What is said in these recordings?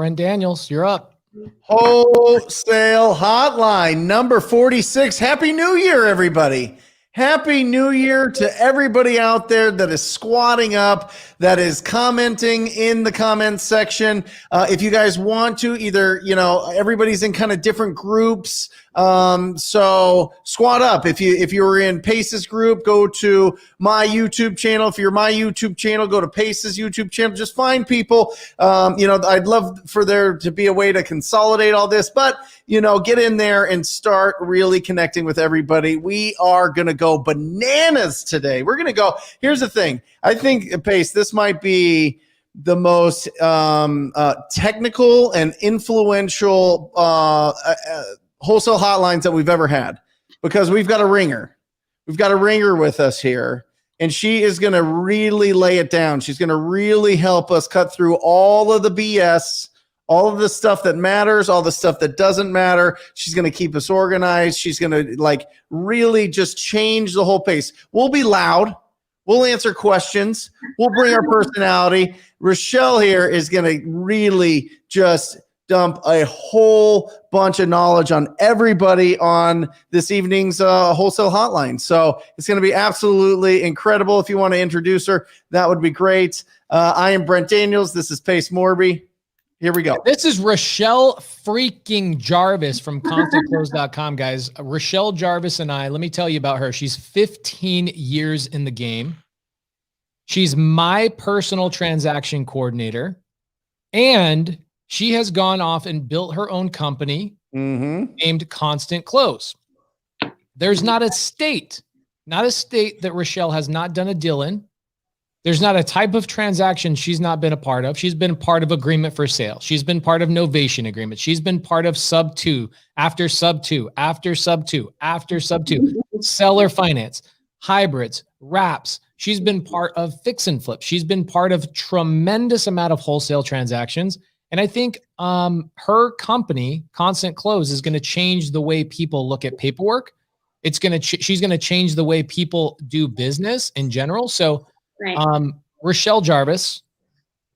Brent Daniels, you're up. Wholesale Hotline number 46. Happy New Year, everybody. Happy New Year to everybody out there that is squatting up, that is commenting in the comments section. If you guys want to, either, everybody's in kind of different groups. So squat up. If you were in Pace's group, go to my YouTube channel. If you're my YouTube channel, go to Pace's YouTube channel. Just find people. I'd love for there to be a way to consolidate all this, but get in there and start really connecting with everybody. We are going to go bananas today. We're going to go. Here's the thing. I think, Pace, this might be the most technical and influential wholesale hotlines that we've ever had, because we've got a ringer. We've got a ringer with us here, and she is going to really lay it down. She's going to really help us cut through all of the BS, all of the stuff that matters, all the stuff that doesn't matter. She's going to keep us organized. She's going to really just change the whole pace. We'll be loud. We'll answer questions. We'll bring our personality. Rashell here is going to really just dump a whole bunch of knowledge on everybody on this evening's wholesale hotline. So it's going to be absolutely incredible. If you want to introduce her, that would be great. I am Brent Daniels. This is Pace Morby. Here we go. This is Rashell freaking Jarvis from ConstantClose.com, guys. Rashell Jarvis and I, let me tell you about her. She's 15 years in the game. She's my personal transaction coordinator, and she has gone off and built her own company named Constant Close. There's not a state that Rashell has not done a deal in. There's not a type of transaction she's not been a part of. She's been part of agreement for sale. She's been part of novation agreement. She's been part of sub 2, after sub 2, after sub 2, after sub 2, seller finance, hybrids, wraps. She's been part of fix and flip. She's been part of tremendous amount of wholesale transactions. And I think her company, Constant Close, is going to change the way people look at paperwork. She's going to change the way people do business in general. So, right. Rashell Jarvis,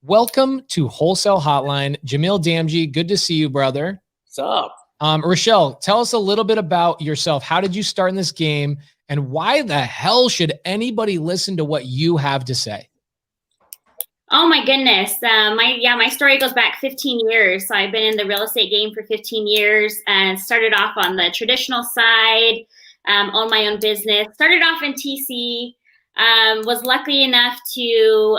welcome to Wholesale Hotline. Jamil Damji, good to see you, brother. What's up? Rashell, tell us a little bit about yourself. How did you start in this game, and why the hell should anybody listen to what you have to say? Oh my goodness. My story goes back 15 years. So I've been in the real estate game for 15 years and started off on the traditional side, owned my own business, started off in TC, was lucky enough to,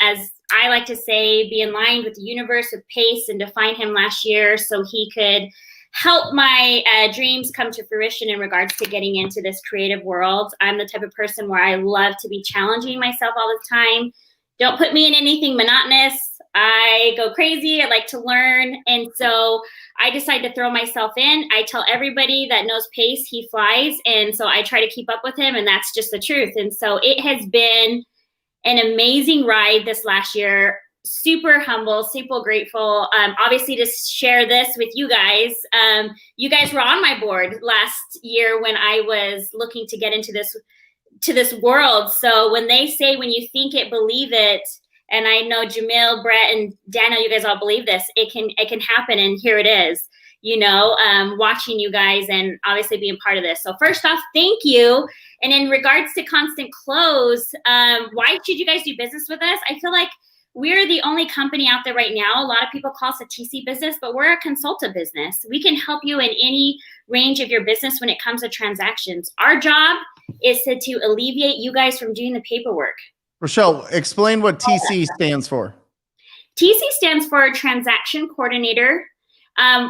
as I like to say, be in line with the universe with Pace and to find him last year so he could help my dreams come to fruition in regards to getting into this creative world. I'm the type of person where I love to be challenging myself all the time. Don't put me in anything monotonous. I go crazy. I like to learn. And so I decided to throw myself in. I tell everybody that knows Pace, he flies. And so I try to keep up with him, and that's just the truth. And so it has been an amazing ride this last year. Super humble, super grateful. Obviously to share this with you guys. You guys were on my board last year when I was looking to get into this world. So when they say, when you think it, believe it. And I know Jamil, Brett, and Daniel, you guys all believe this. It can happen, and here it is. Watching you guys and obviously being part of this. So first off, thank you. And in regards to Constant Close, why should you guys do business with us? I feel like we're the only company out there right now. A lot of people call us a TC business, but we're a consultant business. We can help you in any range of your business when it comes to transactions. Our job is to alleviate you guys from doing the paperwork. Rashell, explain what TC stands for. TC stands for Transaction Coordinator.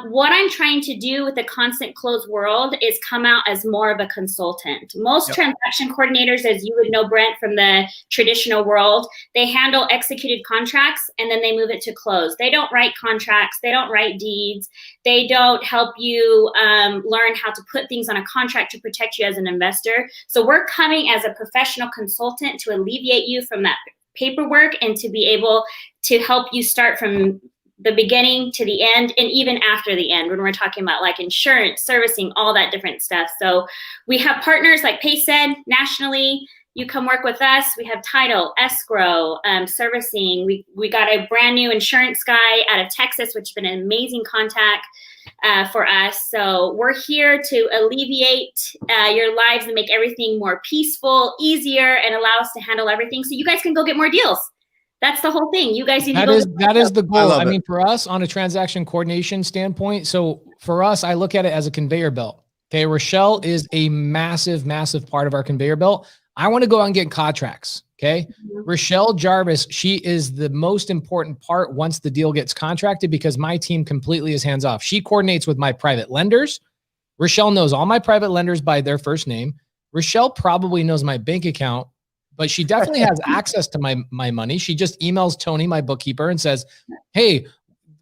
What I'm trying to do with the Constant Close world is come out as more of a consultant. Most transaction coordinators, as you would know, Brent, from the traditional world, they handle executed contracts and then they move it to close. They don't write contracts. They don't write deeds. They don't help you learn how to put things on a contract to protect you as an investor. So we're coming as a professional consultant to alleviate you from that paperwork and to be able to help you start from the beginning to the end, and even after the end, when we're talking about like insurance, servicing, all that different stuff. So we have partners, like Pace said, nationally. you come work with us. We have title, escrow, servicing. We got a brand new insurance guy out of Texas, which has been an amazing contact for us. So we're here to alleviate your lives and make everything more peaceful, easier, and allow us to handle everything so you guys can go get more deals. That's the whole thing. You guys need to go. That is the goal. I mean, it. for us on a transaction coordination standpoint, so for us, I look at it as a conveyor belt. Okay, Rashell is a massive, massive part of our conveyor belt. I want to go out and get contracts. Okay. Rashell Jarvis, she is the most important part once the deal gets contracted because my team completely is hands off. She coordinates with my private lenders. Rashell knows all my private lenders by their first name. Rashell probably knows my bank account, but she definitely has access to my money. She just emails Tony, my bookkeeper, and says, hey,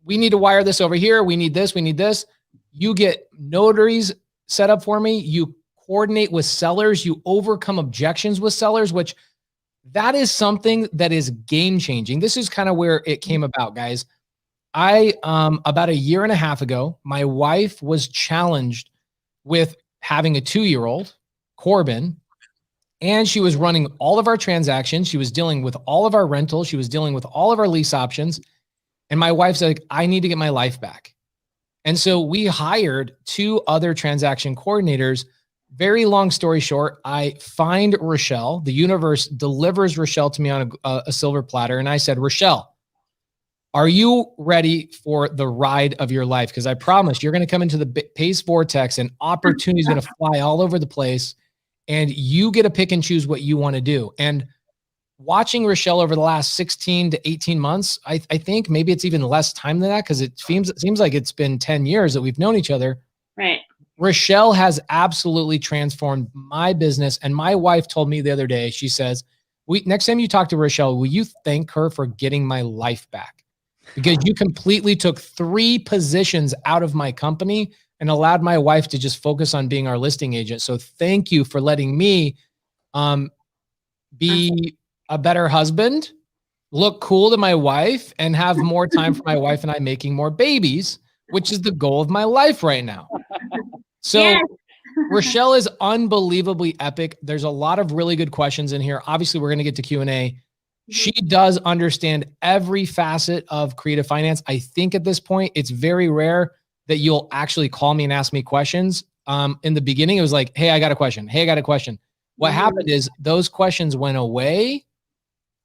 we need to wire this over here. We need this. We need this. You get notaries set up for me. You coordinate with sellers. You overcome objections with sellers, which that is something that is game changing. This is kind of where it came about, guys. About a year and a half ago, my wife was challenged with having a 2-year-old, Corbin, and she was running all of our transactions. She was dealing with all of our rentals. She was dealing with all of our lease options. And my wife's like, I need to get my life back. And so we hired 2 other transaction coordinators. Very long story short, I find Rashell. The universe delivers Rashell to me on a silver platter. And I said, Rashell, are you ready for the ride of your life? Because I promise you're going to come into the pace vortex and opportunity is going to fly all over the place. And you get to pick and choose what you want to do. And watching Rashell over the last 16 to 18 months, I think maybe it's even less time than that because it seems like it's been 10 years that we've known each other. Right. Rashell has absolutely transformed my business. And my wife told me the other day, she says, next time you talk to Rashell, will you thank her for getting my life back? Because you completely took 3 positions out of my company and allowed my wife to just focus on being our listing agent. So thank you for letting me be a better husband, look cool to my wife, and have more time for my wife and I making more babies, which is the goal of my life right now. So yes. Rashell is unbelievably epic. There's a lot of really good questions in here. Obviously, we're going to get to Q&A. She does understand every facet of creative finance. I think at this point, it's very rare that you'll actually call me and ask me questions. In the beginning, it was like, hey, I got a question. Hey, I got a question. What happened is those questions went away.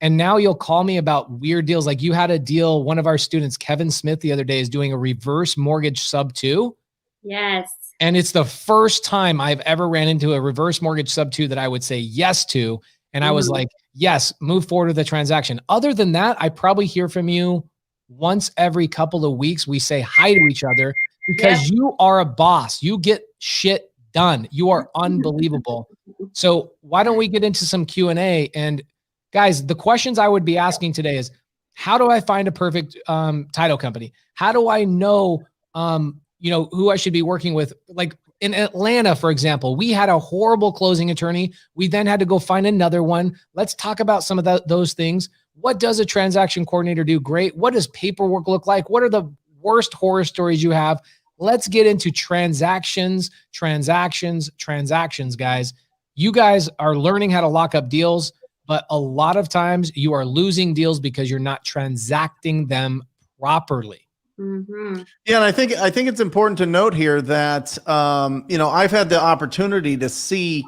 And now you'll call me about weird deals. Like you had a deal, one of our students, Kevin Smith, the other day is doing a reverse mortgage sub 2. Yes. And it's the first time I've ever ran into a reverse mortgage sub 2 that I would say yes to. And I was like, yes, move forward with the transaction. Other than that, I probably hear from you once every couple of weeks. We say hi to each other because you are a boss. You get shit done. You are unbelievable. So why don't we get into some Q&A? And guys, the questions I would be asking today is, how do I find a perfect title company? How do I know, who I should be working with? Like in Atlanta, for example, we had a horrible closing attorney. We then had to go find another one. Let's talk about some of those things. What does a transaction coordinator do? Great. What does paperwork look like? What are the worst horror stories you have? Let's get into transactions, guys. You guys are learning how to lock up deals, but a lot of times you are losing deals because you're not transacting them properly. Mm-hmm. Yeah, and I think it's important to note here that I've had the opportunity to see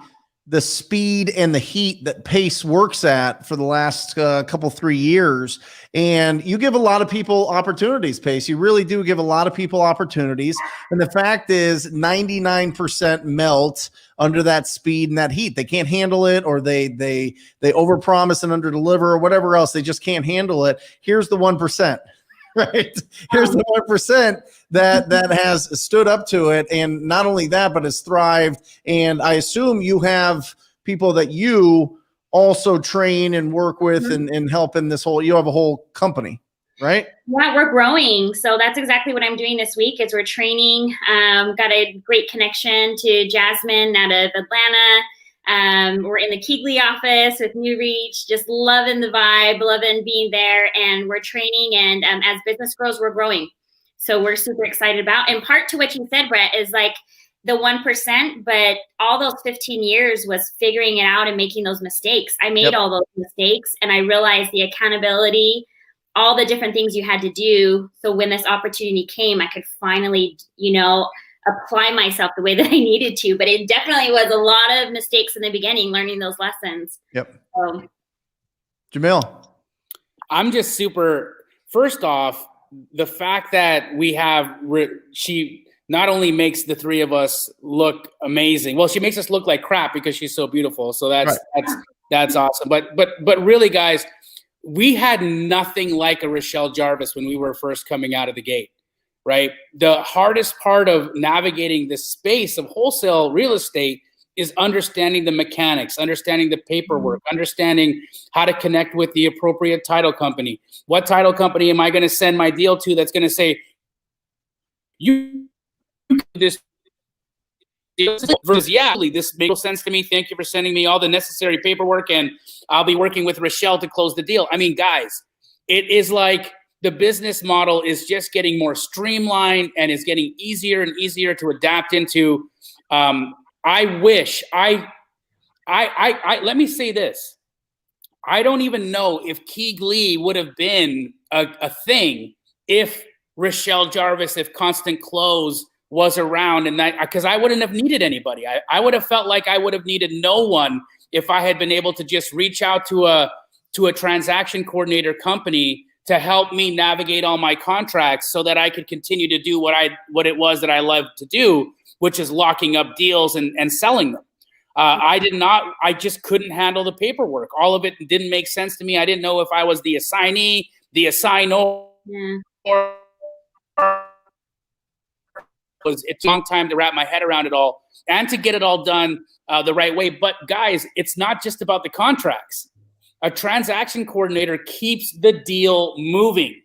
the speed and the heat that Pace works at for the last 3 years, and you give a lot of people opportunities. Pace, you really do give a lot of people opportunities, and the fact is 99% melt under that speed and that heat. They can't handle it, or they overpromise and underdeliver, or whatever else. They just can't handle it. Here's the 1%. Right. Here's the 1% that has stood up to it. And not only that, but has thrived. And I assume you have people that you also train and work with and help in this you have a whole company, right? Yeah, we're growing. So that's exactly what I'm doing this week is we're training. Got a great connection to Jasmine out of Atlanta. We're in the Keegley office with New Reach, just loving the vibe, loving being there, and we're training. And as business grows, we're growing. So we're super excited about. And part to what you said, Brett, is like the 1%, but all those 15 years was figuring it out and making those mistakes. I made all those mistakes, and I realized the accountability, all the different things you had to do. So when this opportunity came, I could finally, apply myself the way that I needed to. But it definitely was a lot of mistakes in the beginning, learning those lessons. Yep. Jamil. I'm just first off, the fact that we have, she not only makes the three of us look amazing. Well, she makes us look like crap because she's so beautiful. So that's awesome. But really, guys, we had nothing like a Rashell Jarvis when we were first coming out of the gate, right? The hardest part of navigating this space of wholesale real estate is understanding the mechanics, understanding the paperwork, understanding how to connect with the appropriate title company. What title company am I going to send my deal to that's going to say, you this versus this makes sense to me. Thank you for sending me all the necessary paperwork, and I'll be working with Rashell to close the deal. I mean, guys, it is like the business model is just getting more streamlined and is getting easier and easier to adapt into. I wish let me say this. I don't even know if Keegley would have been a thing if Rashell Jarvis, if Constant Close was around, and because I wouldn't have needed anybody. I would have felt like I would have needed no one if I had been able to just reach out to a transaction coordinator company to help me navigate all my contracts so that I could continue to do what it was that I loved to do, which is locking up deals and selling them. I just couldn't handle the paperwork. All of it didn't make sense to me. I didn't know if I was the assignee, the assignor, or it's a long time to wrap my head around it all and to get it all done the right way. But guys, it's not just about the contracts. A transaction coordinator keeps the deal moving.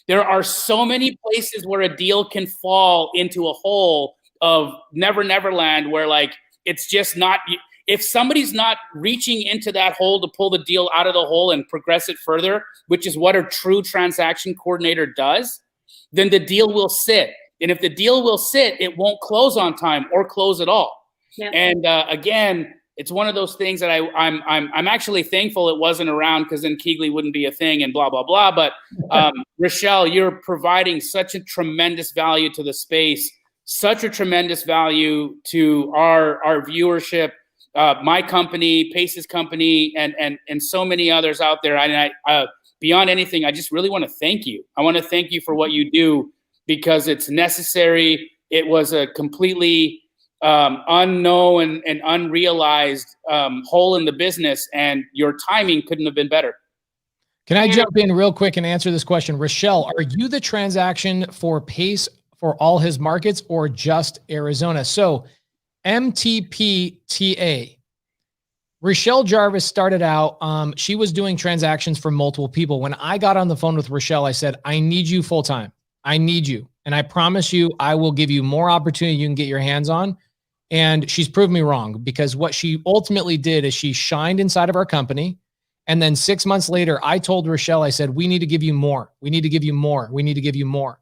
There are so many places where a deal can fall into a hole of Never Land, where like it's just not. If somebody's not reaching into that hole to pull the deal out of the hole and progress it further, which is what a true transaction coordinator does, then the deal will sit. And if the deal will sit, it won't close on time or close at all. Yep. And again, it's one of those things that I'm actually thankful it wasn't around, because then Keegley wouldn't be a thing and blah, blah, blah. But Rashell, you're providing such a tremendous value to the space, such a tremendous value to our viewership, my company, Pace's company, and so many others out there. And I beyond anything, I just really want to thank you. I want to thank you for what you do, because it's necessary. It was a completely unknown and unrealized hole in the business, and your timing couldn't have been better. Can I jump in real quick and answer this question? Rashell, are you the transaction for Pace for all his markets or just Arizona? So MTPTA. Rashell Jarvis started out, she was doing transactions for multiple people. When I got on the phone with Rashell, I said, I need you full time. I need you. And I promise you, I will give you more opportunity you can get your hands on. And she's proved me wrong, because what she ultimately did is she shined inside of our company. And then 6 months later, I told Rashell, I said, we need to give you more. We need to give you more. We need to give you more.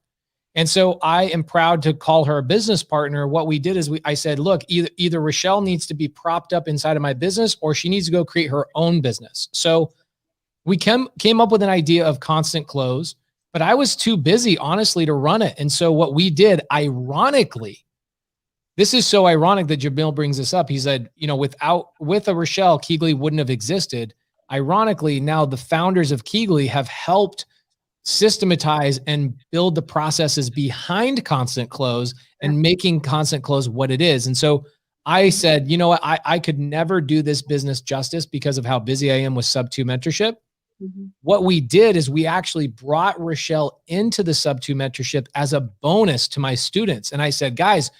And so I am proud to call her a business partner. What we did is I said, look, either Rashell needs to be propped up inside of my business, or she needs to go create her own business. So we came up with an idea of Constant Close, but I was too busy, honestly, to run it. And so what we did, ironically, this is so ironic that Jamil brings this up. He said, with a Rashell, Keegley wouldn't have existed. Ironically, now the founders of Keegley have helped systematize and build the processes behind Constant Close and making Constant Close what it is. And so I said, you know what, I could never do this business justice because of how busy I am with Sub-2 mentorship. Mm-hmm. What we did is we actually brought Rashell into the Sub-2 mentorship as a bonus to my students. And I said, guys,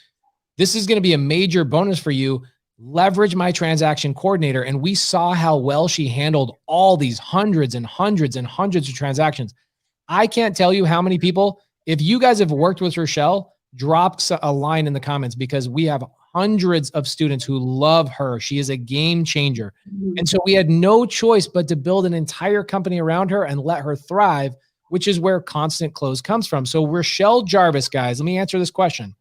this is going to be a major bonus for you. Leverage my transaction coordinator. And we saw how well she handled all these hundreds and hundreds and hundreds of transactions. I can't tell you how many people, if you guys have worked with Rashell, drop a line in the comments, because we have hundreds of students who love her. She is a game changer. Mm-hmm. And so we had no choice but to build an entire company around her and let her thrive, which is where Constant Close comes from. So Rashell Jarvis, guys, let me answer this question.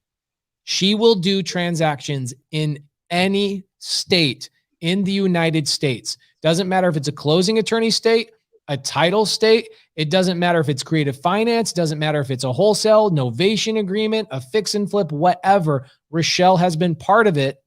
She will do transactions in any state in the United States. Doesn't matter if it's a closing attorney state, a title state. It doesn't matter if it's creative finance. Doesn't matter if it's a wholesale, novation agreement, a fix and flip, whatever. Rashell has been part of it.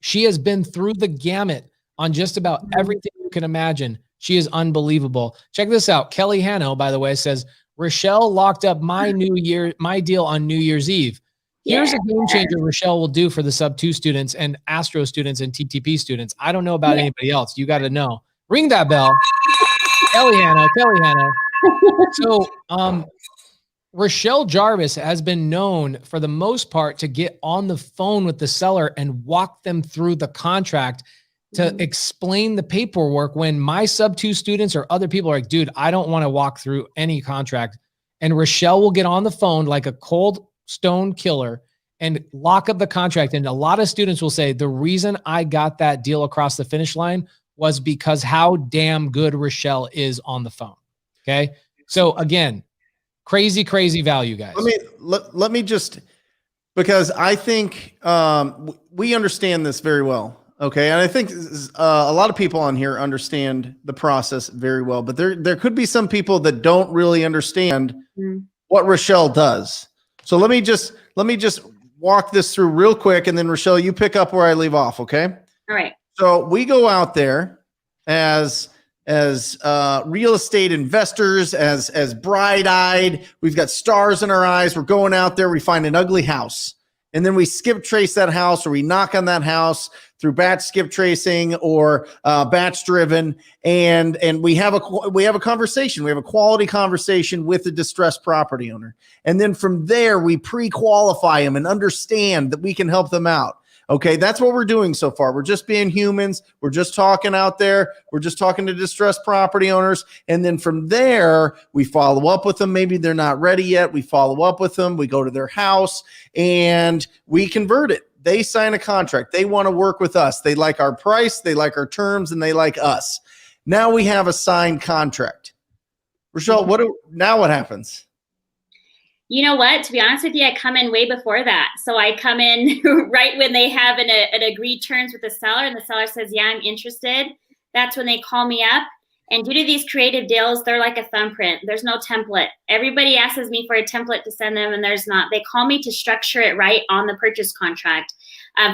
She has been through the gamut on just about everything you can imagine. She is unbelievable. Check this out. Kelly Hanno, by the way, says, Rashell locked up my deal on New Year's Eve. Here's a game changer Rashell will do for the sub 2 students and Astro students and TTP students. I don't know about anybody else. You got to know. Ring that bell. Kelly Hanno. So, Rashell Jarvis has been known for the most part to get on the phone with the seller and walk them through the contract to explain the paperwork when my sub 2 students or other people are like, dude, I don't want to walk through any contract. And Rashell will get on the phone like a cold stone killer and lock up the contract. And a lot of students will say, the reason I got that deal across the finish line was because how damn good Rashell is on the phone. Okay. So again, crazy value, guys. Let me just, because I think we understand this very well. Okay. And I think a lot of people on here understand the process very well, but there could be some people that don't really understand what Rashell does. So let me just walk this through real quick, and then Rashell, you pick up where I leave off. Okay. All right. So we go out there as real estate investors, as bright-eyed. We've got stars in our eyes. We're going out there. We find an ugly house, and then we skip trace that house, or we knock on that house through batch skip tracing or batch driven, and we have a conversation. We have a quality conversation with the distressed property owner, and then from there we pre-qualify them and understand that we can help them out. Okay, that's what we're doing so far. We're just being humans. We're just talking out there. We're just talking to distressed property owners. And then from there, we follow up with them. Maybe they're not ready yet. We follow up with them. We go to their house and we convert it. They sign a contract. They want to work with us. They like our price. They like our terms, and they like us. Now we have a signed contract. Rashell, what happens? You know what? To be honest with you, I come in way before that. So I come in right when they have an agreed terms with the seller, and the seller says, yeah, I'm interested. That's when they call me up. And due to these creative deals, they're like a thumbprint. There's no template. Everybody asks me for a template to send them, and there's not. They call me to structure it right on the purchase contract.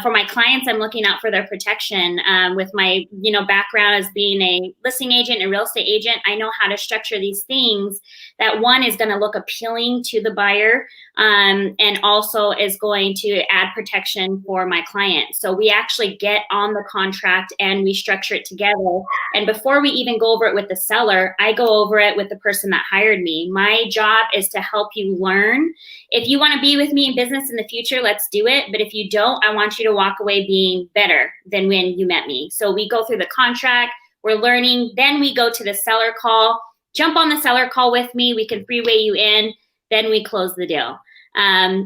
For my clients, I'm looking out for their protection. With my, background as being a listing agent and real estate agent, I know how to structure these things that one is going to look appealing to the buyer, and also is going to add protection for my client. So we actually get on the contract and we structure it together. And before we even go over it with the seller, I go over it with the person that hired me. My job is to help you learn. If you want to be with me in business in the future, let's do it. But if you don't, I want you to walk away being better than when you met me. So we go through the contract, we're learning, then we go to the seller call. Jump on the seller call with me. We can freeway you in. Then we close the deal.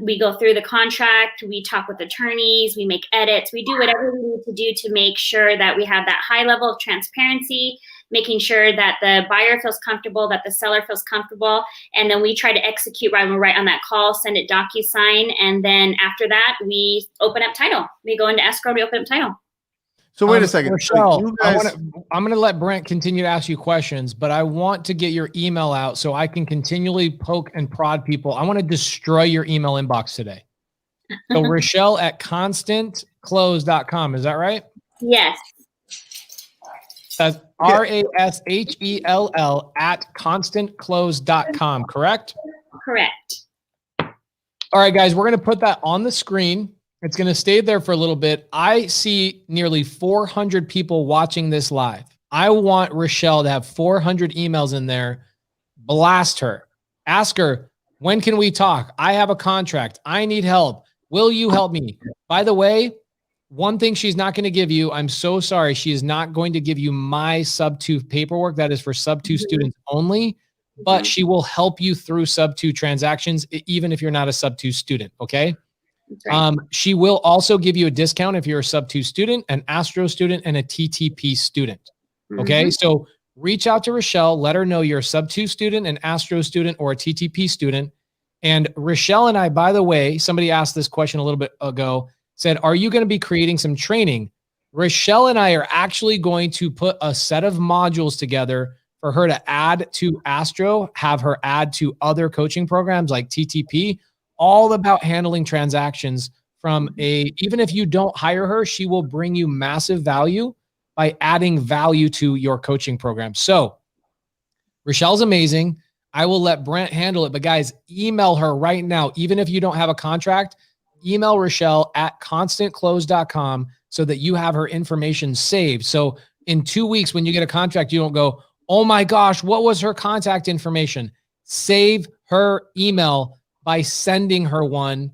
We go through the contract. We talk with attorneys. We make edits. We do whatever we need to do to make sure that we have that high level of transparency, making sure that the buyer feels comfortable, that the seller feels comfortable. And then we try to execute right on that call, send it DocuSign. And then after that, we open up title. We go into escrow to open up title. So wait a second. Rashell, I'm going to let Brent continue to ask you questions, but I want to get your email out so I can continually poke and prod people. I want to destroy your email inbox today. So Rashell at constantclose.com. Is that right? Yes. That's RASHELL at constantclose.com, correct? Correct. All right, guys, we're going to put that on the screen. It's going to stay there for a little bit. I see nearly 400 people watching this live. I want Rashell to have 400 emails in there. Blast her. Ask her, when can we talk? I have a contract. I need help. Will you help me? By the way, one thing she's not going to give you, I'm so sorry, she is not going to give you my sub 2 paperwork. That is for sub 2 students only, but she will help you through sub 2 transactions, even if you're not a sub 2 student, okay? She will also give you a discount if you're a sub 2 student, an Astro student, and a TTP student. Okay. So reach out to Rashell, let her know you're a sub 2 student, an Astro student, or a TTP student. And Rashell and I, by the way, somebody asked this question a little bit ago, said, are you going to be creating some training? Rashell and I are actually going to put a set of modules together for her to add to Astro, have her add to other coaching programs like TTP, all about handling transactions from even if you don't hire her, she will bring you massive value by adding value to your coaching program. So Rashell's amazing. I will let Brent handle it, but guys, email her right now. Even if you don't have a contract, email Rashell at constantclose.com so that you have her information saved. So in 2 weeks, when you get a contract, you don't go, oh my gosh, what was her contact information? Save her email by sending her one.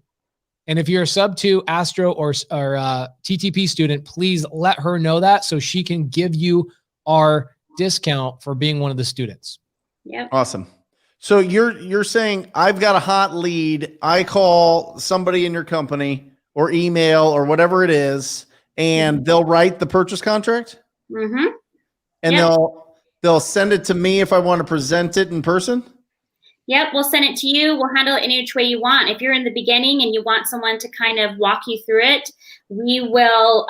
And if you're a sub 2 Astro or TTP student, please let her know that so she can give you our discount for being one of the students. Yep. Awesome. So you're saying I've got a hot lead. I call somebody in your company or email or whatever it is, and they'll write the purchase contract. Mm-hmm. And Yep. they'll send it to me if I want to present it in person. Yep, we'll send it to you. We'll handle it any which way you want. If you're in the beginning and you want someone to kind of walk you through it, we will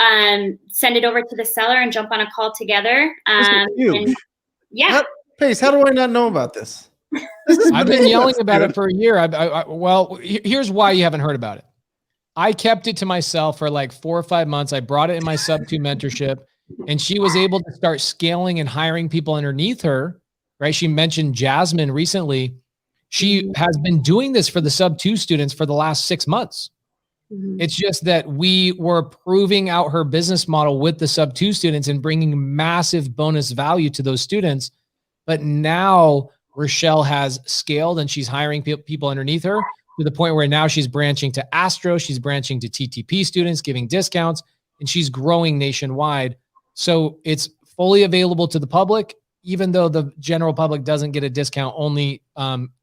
send it over to the seller and jump on a call together. This is huge. And, yeah. Pace, how do I not know about this? I've been yelling about it for a year. Well, here's why you haven't heard about it. I kept it to myself for like 4 or 5 months. I brought it in my sub 2 mentorship, and she was able to start scaling and hiring people underneath her, right? She mentioned Jasmine recently. She has been doing this for the sub 2 students for the last 6 months. Mm-hmm. It's just that we were proving out her business model with the sub 2 students and bringing massive bonus value to those students. But now Rashell has scaled and she's hiring people underneath her to the point where now she's branching to Astro, she's branching to TTP students, giving discounts, and she's growing nationwide. So it's fully available to the public, even though the general public doesn't get a discount. Only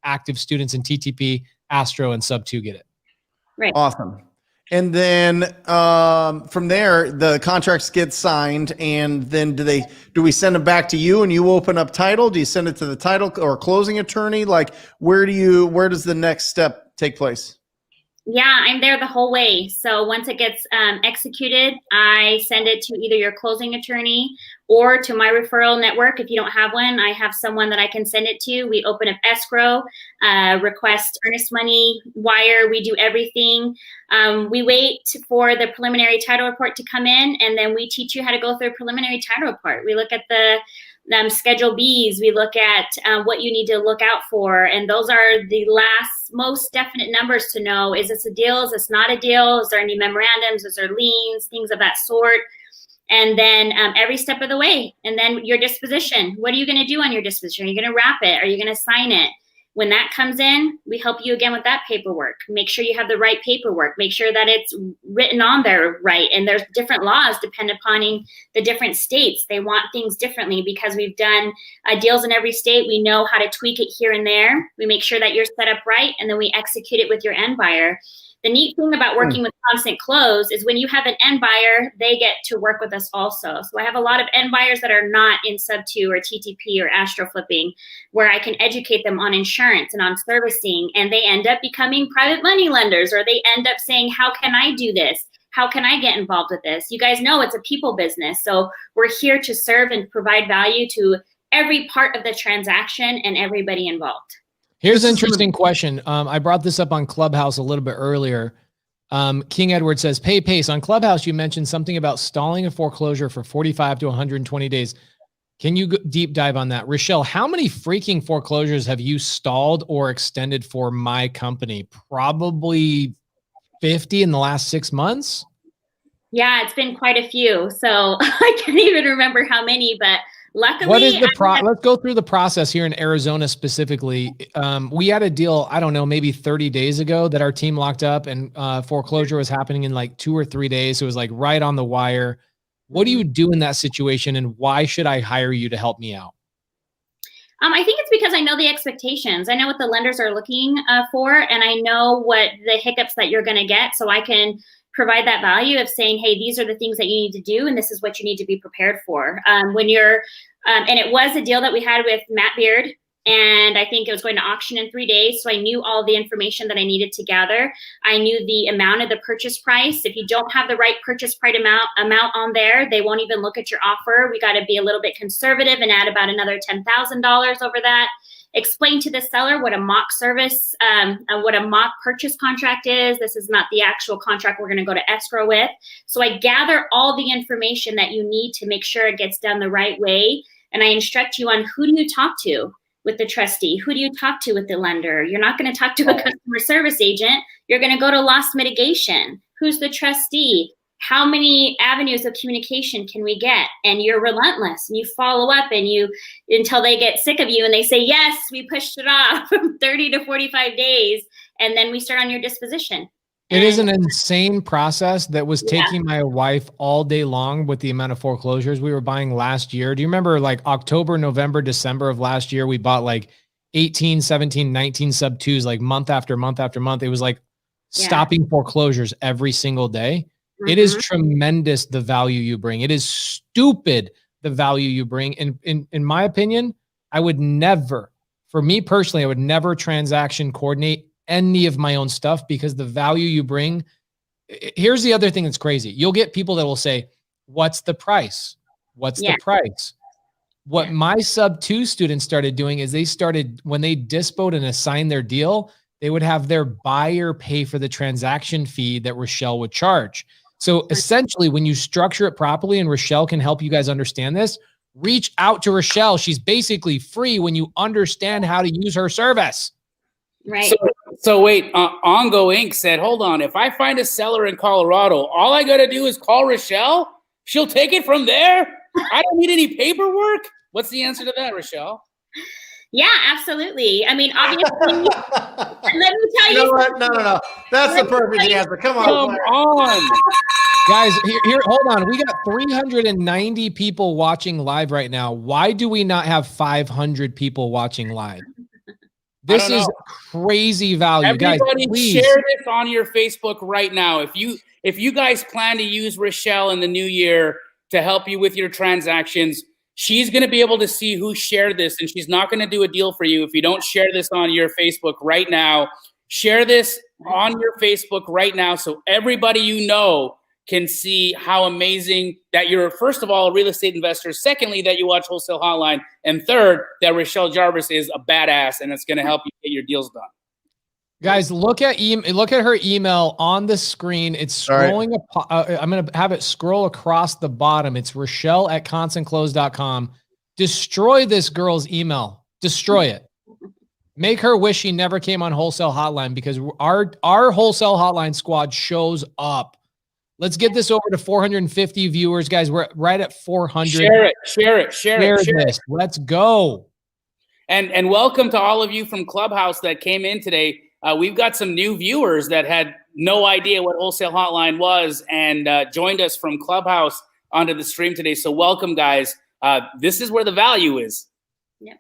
active students in TTP, Astro, and sub 2 get it. Right. Awesome. And then from there, the contracts get signed, and then do we send them back to you and you open up title? Do you send it to the title or closing attorney? Like, where does the next step take place? Yeah, I'm there the whole way. So once it gets executed, I send it to either your closing attorney or to my referral network. If you don't have one, I have someone that I can send it to. We open up escrow, request earnest money, wire. We do everything. We wait for the preliminary title report to come in, and then we teach you how to go through a preliminary title report. We look at the Schedule Bs, we look at what you need to look out for. And those are the most definite numbers to know. Is this a deal? Is this not a deal? Is there any memorandums? Is there liens? Things of that sort. And then every step of the way. And then your disposition. What are you going to do on your disposition? Are you going to wrap it? Are you going to sign it? When that comes in, we help you again with that paperwork. Make sure you have the right paperwork. Make sure that it's written on there right. And there's different laws depending upon the different states. They want things differently because we've done deals in every state. We know how to tweak it here and there. We make sure that you're set up right, and then we execute it with your end buyer. The neat thing about working with Constant Close is when you have an end buyer, they get to work with us also. So I have a lot of end buyers that are not in sub 2 or TTP or Astro flipping, where I can educate them on insurance and on servicing, and they end up becoming private money lenders, or they end up saying, how can I do this? How can I get involved with this? You guys know it's a people business. So we're here to serve and provide value to every part of the transaction and everybody involved. Here's an interesting question. I brought this up on Clubhouse a little bit earlier. King Edward says, Pace, on Clubhouse, you mentioned something about stalling a foreclosure for 45 to 120 days. Can you deep dive on that? Rashell, how many freaking foreclosures have you stalled or extended for my company? Probably 50 in the last 6 months? Yeah, it's been quite a few. So I can't even remember how many, but luckily, what is the let's go through the process here in Arizona specifically. We had a deal, I don't know, maybe 30 days ago that our team locked up, and foreclosure was happening in like 2 or 3 days. So it was like right on the wire. What do you do in that situation, and why should I hire you to help me out? I think it's because I know the expectations. I know what the lenders are looking for, and I know what the hiccups that you're going to get. So I can provide that value of saying, hey, these are the things that you need to do, and this is what you need to be prepared for. When you're, and it was a deal that we had with Matt Beard And I think it was going to auction in 3 days. So I knew all the information that I needed to gather. I knew the amount of the purchase price. If you don't have the right purchase price amount on there, they won't even look at your offer. We got to be a little bit conservative and add about another $10,000 over that. Explain to the seller what a mock service, what a mock purchase contract is. This is not the actual contract we're going to go to escrow with. So I gather all the information that you need to make sure it gets done the right way. And I instruct you on who do you talk to with the trustee? Who do you talk to with the lender? You're not going to talk to a customer service agent. You're going to go to loss mitigation. Who's the trustee? How many avenues of communication can we get? And you're relentless and you follow up and you until they get sick of you and they say, yes, we pushed it off 30 to 45 days. And then we start on your disposition. It is an insane process that was taking my wife all day long with the amount of foreclosures we were buying last year. Do you remember like October, November, December of last year, we bought like 18, 17, 19 sub twos, like month after month after month. It was like stopping foreclosures every single day. It is tremendous the value you bring. It is stupid the value you bring. And in my opinion, I would never, for me personally, I would never transaction coordinate any of my own stuff because the value you bring. Here's the other thing that's crazy. You'll get people that will say, what's the price? What's the price? What my sub 2 students started doing is they started, when they dispoed and assigned their deal, they would have their buyer pay for the transaction fee that Rashell would charge. So essentially, when you structure it properly, and Rashell can help you guys understand this, reach out to Rashell. She's basically free when you understand how to use her service. Right. So wait, Ongo Inc. said, hold on. If I find a seller in Colorado, all I got to do is call Rashell? She'll take it from there? I don't need any paperwork? What's the answer to that, Rashell? Yeah, absolutely. I mean, obviously, let me tell you. You know what? No. That's the perfect answer. Come on. Guys, here, hold on. We got 390 people watching live right now. Why do we not have 500 people watching live? This is crazy value. Everybody, guys, share this on your Facebook right now. If you guys plan to use Rashell in the new year to help you with your transactions, she's going to be able to see who shared this, and she's not going to do a deal for you if you don't share this on your Facebook right now. Share this on your Facebook right now so everybody you know can see how amazing that you're, first of all, a real estate investor. Secondly, that you watch Wholesale Hotline. And third, that Rashell Jarvis is a badass and it's going to help you get your deals done. Guys, look at her email on the screen. It's scrolling. I'm going to have it scroll across the bottom. It's Rashell@constantclose.com. Destroy this girl's email. Destroy it. Make her wish she never came on Wholesale Hotline because our Wholesale Hotline squad shows up. Let's get this over to 450 viewers, guys. We're right at 400. Share it. Let's go. And welcome to all of you from Clubhouse that came in today. We've got some new viewers that had no idea what Wholesale Hotline was and joined us from Clubhouse onto the stream today. So welcome, guys. This is where the value is. Yeah.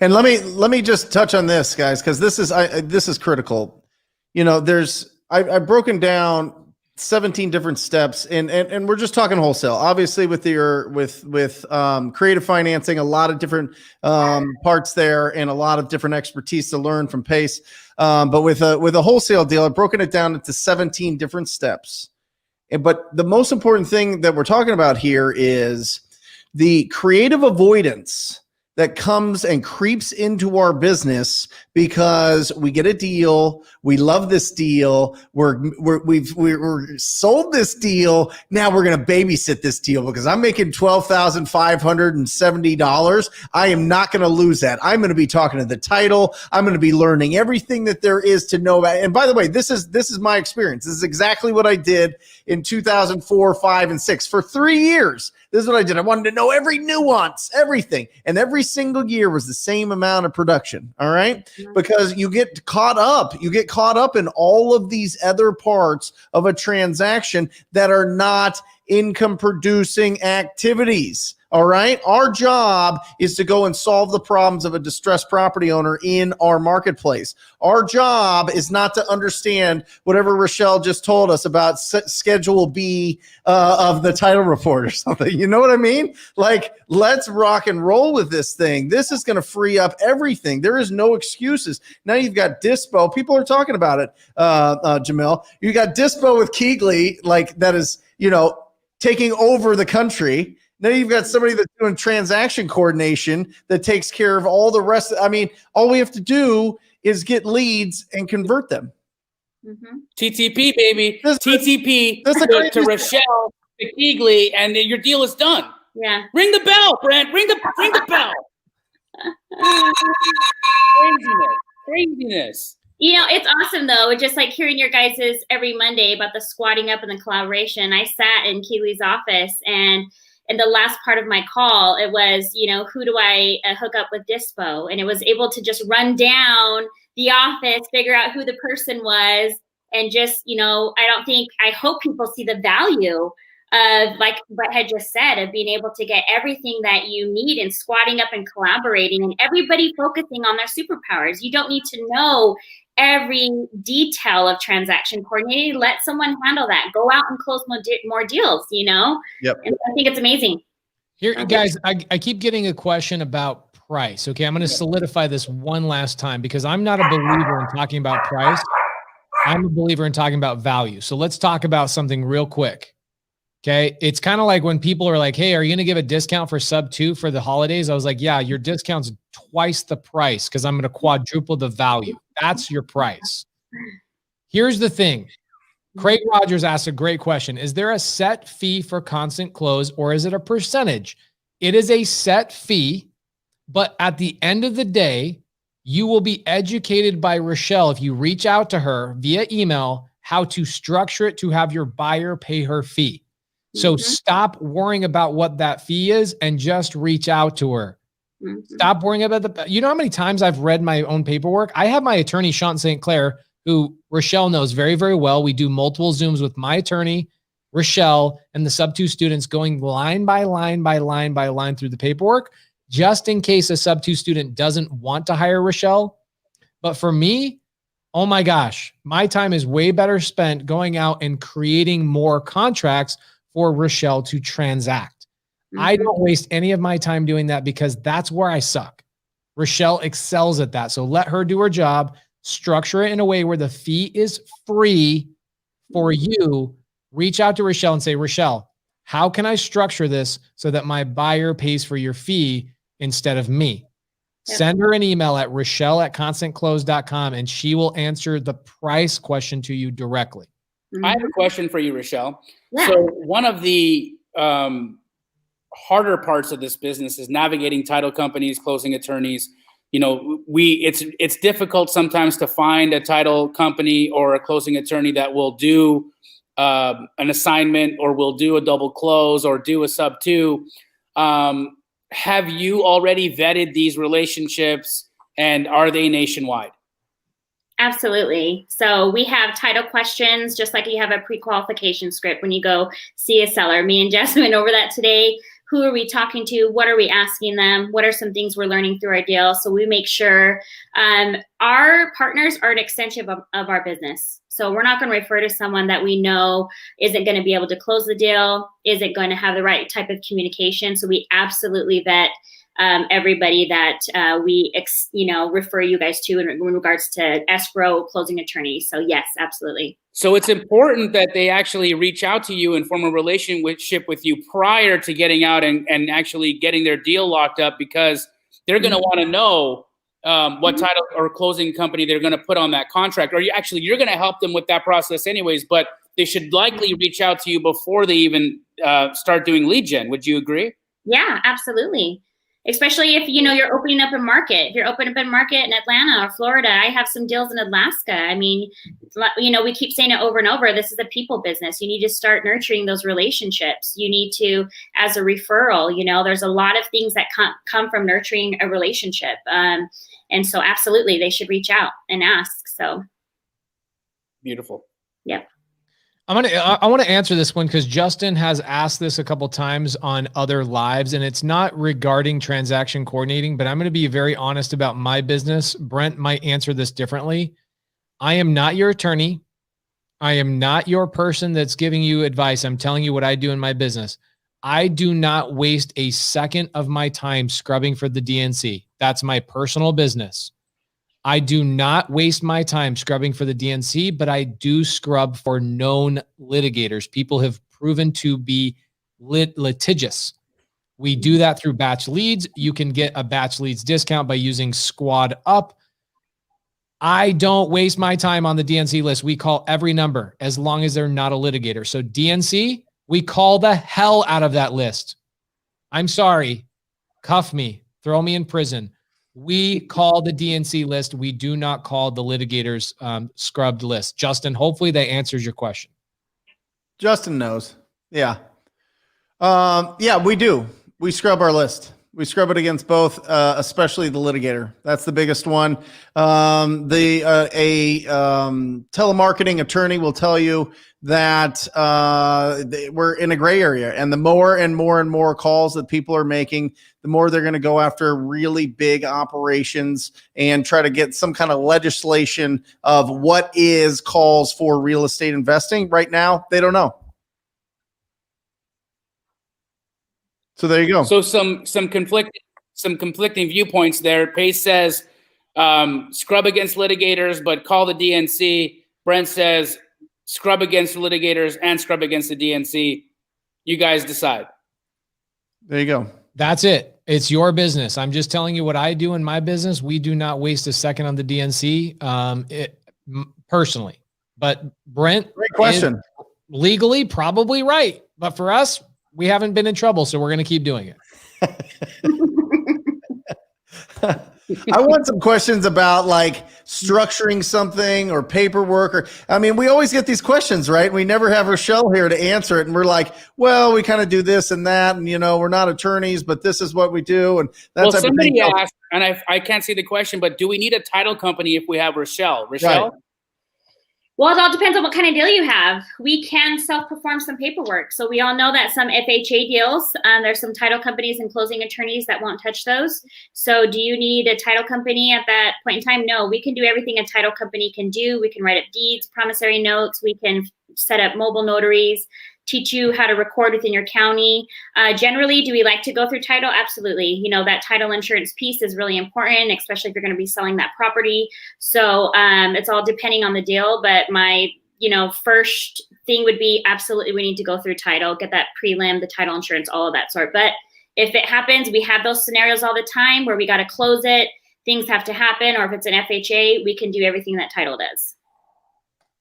And let me just touch on this, guys, because this is critical. You know, I've broken down 17 different steps, and we're just talking wholesale. Obviously, with creative financing, a lot of different parts there, and a lot of different expertise to learn from Pace. But with a wholesale deal, I've broken it down into 17 different steps. But the most important thing that we're talking about here is the creative avoidance that comes and creeps into our business because we get a deal, we love this deal, we've sold this deal. Now we're going to babysit this deal because I'm making $12,570. I am not going to lose that. I'm going to be talking to the title. I'm going to be learning everything that there is to know about. And by the way, this is my experience. This is exactly what I did in 2004, 5, and 6 for 3 years. This is what I did. I wanted to know every nuance, everything. And every single year was the same amount of production. All right. Because you get caught up. You get caught up in all of these other parts of a transaction that are not income producing activities. All right. Our job is to go and solve the problems of a distressed property owner in our marketplace. Our job is not to understand whatever Rashell just told us about Schedule B of the title report or something. You know what I mean? Like, let's rock and roll with this thing. This is going to free up everything. There is no excuses. Now you've got Dispo. People are talking about it, Jamil. You got Dispo with Keegley, like that is, taking over the country. Now you've got somebody that's doing transaction coordination that takes care of all the rest. I mean, all we have to do is get leads and convert them. Mm-hmm. TTP, baby. TTP to Rashell, to Keegley, and your deal is done. Yeah. Ring the bell, Brent. Ring the bell. Craziness. It's awesome though. Just like hearing your guys's every Monday about the squatting up and the collaboration. I sat in Keegley's office, and in the last part of my call, it was, who do I hook up with Dispo? And it was able to just run down the office, figure out who the person was, and just, I hope people see the value of, like what had just said, of being able to get everything that you need and squatting up and collaborating and everybody focusing on their superpowers. You don't need to know every detail of transaction coordinating. Let someone handle that. Go out and close more deals, Yep. And I think it's amazing. Here, guys, I keep getting a question about price. Okay, I'm going to solidify this one last time because I'm not a believer in talking about price. I'm a believer in talking about value. So let's talk about something real quick. Okay, it's kind of like when people are like, hey, are you going to give a discount for sub 2 for the holidays? I was like, yeah, your discount's twice the price because I'm going to quadruple the value. That's your price. Here's the thing. Craig Rogers asked a great question. Is there a set fee for constant close or is it a percentage? It is a set fee, but at the end of the day, you will be educated by Rashell if you reach out to her via email how to structure it to have your buyer pay her fee. So stop worrying about what that fee is and just reach out to her. Stop worrying about you know how many times I've read my own paperwork? I have my attorney, Sean St. Clair, who Rashell knows very, very well. We do multiple Zooms with my attorney, Rashell, and the sub 2 students going line by line by line by line through the paperwork, just in case a sub 2 student doesn't want to hire Rashell. But for me, oh my gosh, my time is way better spent going out and creating more contracts for Rashell to transact. I don't waste any of my time doing that because that's where I suck. Rashell excels at that. So let her do her job, structure it in a way where the fee is free for you. Reach out to Rashell and say, Rashell, how can I structure this so that my buyer pays for your fee instead of me? Yep. Send her an email at Rashell@constantclose.com and she will answer the price question to you directly. I have a question for you, Rashell. Yeah. So one of the harder parts of this business is navigating title companies, closing attorneys. It's difficult sometimes to find a title company or a closing attorney that will do an assignment or will do a double close or do a sub 2. Have you already vetted these relationships and are they nationwide? Absolutely. So we have title questions, just like you have a pre-qualification script when you go see a seller. Me and Jess went over that today. Who are we talking to? What are we asking them? What are some things we're learning through our deal? So we make sure our partners are an extension of our business. So we're not going to refer to someone that we know isn't going to be able to close the deal, isn't going to have the right type of communication. So we absolutely vet everybody that we refer you guys to in regards to escrow closing attorneys. So yes, absolutely. So it's important that they actually reach out to you and form a relationship with you prior to getting out and actually getting their deal locked up, because they're going to want to know what title or closing company they're going to put on that contract. Or you're going to help them with that process anyways, but they should likely reach out to you before they even start doing lead gen. Would you agree? Yeah, absolutely. Especially if, you're opening up a market. If you're opening up a market in Atlanta or Florida, I have some deals in Alaska. I mean, we keep saying it over and over. This is a people business. You need to start nurturing those relationships. You need to, as a referral, there's a lot of things that come from nurturing a relationship. And so absolutely, they should reach out and ask. So. Beautiful. Yep. I want to answer this one because Justin has asked this a couple times on other lives, and it's not regarding transaction coordinating, but I'm going to be very honest about my business. Brent might answer this differently. I am not your attorney. I am not your person that's giving you advice. I'm telling you what I do in my business. I do not waste a second of my time scrubbing for the DNC. That's my personal business. I do not waste my time scrubbing for the DNC, but I do scrub for known litigators. People have proven to be litigious. We do that through batch leads. You can get a batch leads discount by using Squad Up. I don't waste my time on the DNC list. We call every number as long as they're not a litigator. So DNC, we call the hell out of that list. I'm sorry. Cuff me. Throw me in prison. We call the DNC list. We do not call the litigators scrubbed list. Justin, hopefully that answers your question. Justin knows. Yeah. Yeah, we do. We scrub our list. We scrub it against both, especially the litigator. That's the biggest one. Telemarketing attorney will tell you that we're in a gray area, and the more and more and more calls that people are making, the more they're going to go after really big operations and try to get some kind of legislation of what is calls for real estate investing. Right now, they don't know. So there you go. So some conflicting viewpoints there. Pace says scrub against litigators, but call the DNC. Brent says scrub against litigators and scrub against the DNC. You guys decide. There you go. That's it. It's your business. I'm just telling you what I do in my business. We do not waste a second on the DNC personally. But Brent, great question. Legally, probably right. But for us, we haven't been in trouble, so we're going to keep doing it. I want some questions about like structuring something or paperwork, or, I mean, we always get these questions, right? We never have Rashell here to answer it. And we're like, well, we kind of do this and that. And, you know, we're not attorneys, but this is what we do. And that's, well, somebody asked, and I can't see the question, but do we need a title company if we have Rashell? Rashell? Right. Well, it all depends on what kind of deal you have. We can self-perform some paperwork. So we all know that some FHA deals, there's some title companies and closing attorneys that won't touch those. So do you need a title company at that point in time? No, we can do everything a title company can do. We can write up deeds, promissory notes. We can set up mobile notaries, teach you how to record within your county. Generally, do we like to go through title? Absolutely. You know, that title insurance piece is really important, especially if you're going to be selling that property. So it's all depending on the deal. But my, first thing would be absolutely we need to go through title, get that prelim, the title insurance, all of that sort. But if it happens, we have those scenarios all the time where we got to close it. Things have to happen. Or if it's an FHA, we can do everything that title does.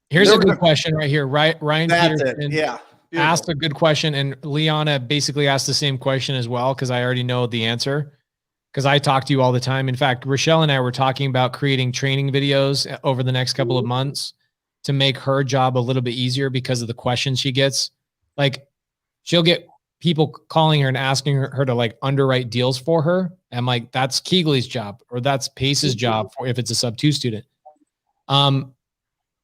Here's a good question right here. Ryan Peterson. Yeah. Beautiful. Asked a good question, and Liana basically asked the same question as well, because I already know the answer, because I talk to you all the time. In fact, Rashell and I were talking about creating training videos over the next couple of months to make her job a little bit easier because of the questions she gets. Like, she'll get people calling her and asking her to like underwrite deals for her. I'm like, that's Keegley's job, or that's Pace's job for if it's a sub-2 student.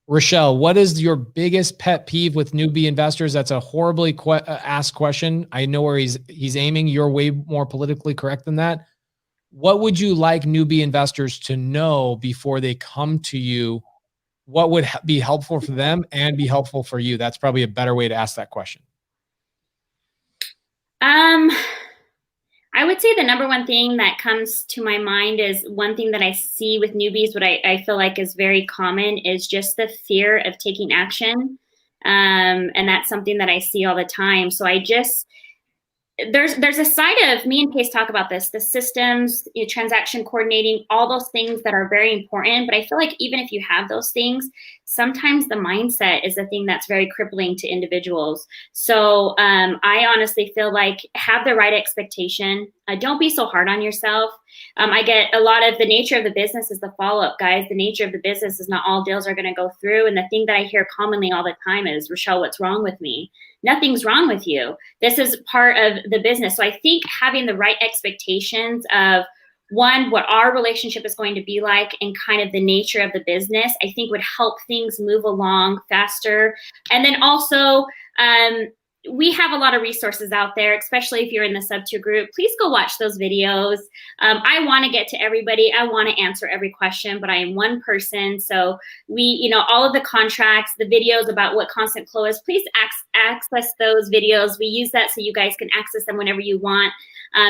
Rashell, what is your biggest pet peeve with newbie investors? That's a horribly asked question. I know where he's aiming. You're way more politically correct than that. What would you like newbie investors to know before they come to you? What would be helpful for them and be helpful for you? That's probably a better way to ask that question. I would say the number one thing that comes to my mind is one thing that I see with newbies, what I feel like is very common is just the fear of taking action. And that's something that I see all the time. So there's a side of, me and Pace talk about this, the systems, transaction coordinating, all those things that are very important. But I feel like even if you have those things, sometimes the mindset is the thing that's very crippling to individuals. So I honestly feel like have the right expectation. Don't be so hard on yourself. I get a lot of the nature of the business is the follow-up, guys. The nature of the business is not all deals are going to go through. And the thing that I hear commonly all the time is, Rashell, what's wrong with me? Nothing's wrong with you. This is part of the business. So I think having the right expectations of one, what our relationship is going to be like and kind of the nature of the business, I think would help things move along faster. And then also, we have a lot of resources out there, especially if you're in the sub-2 group. Please go watch those videos. I want to get to everybody. I want to answer every question, but I am one person. So we, all of the contracts, the videos about what constant close, please access those videos. We use that so you guys can access them whenever you want.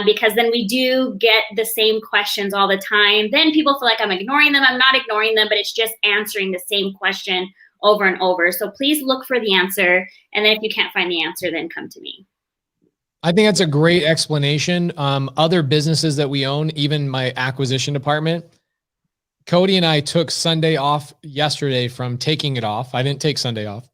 Because then we do get the same questions all the time. Then people feel like I'm ignoring them. I'm not ignoring them, but it's just answering the same question over and over. So please look for the answer. And then if you can't find the answer, then come to me. I think that's a great explanation. Other businesses that we own, even my acquisition department, Cody and I took Sunday off yesterday from taking it off. I didn't take Sunday off.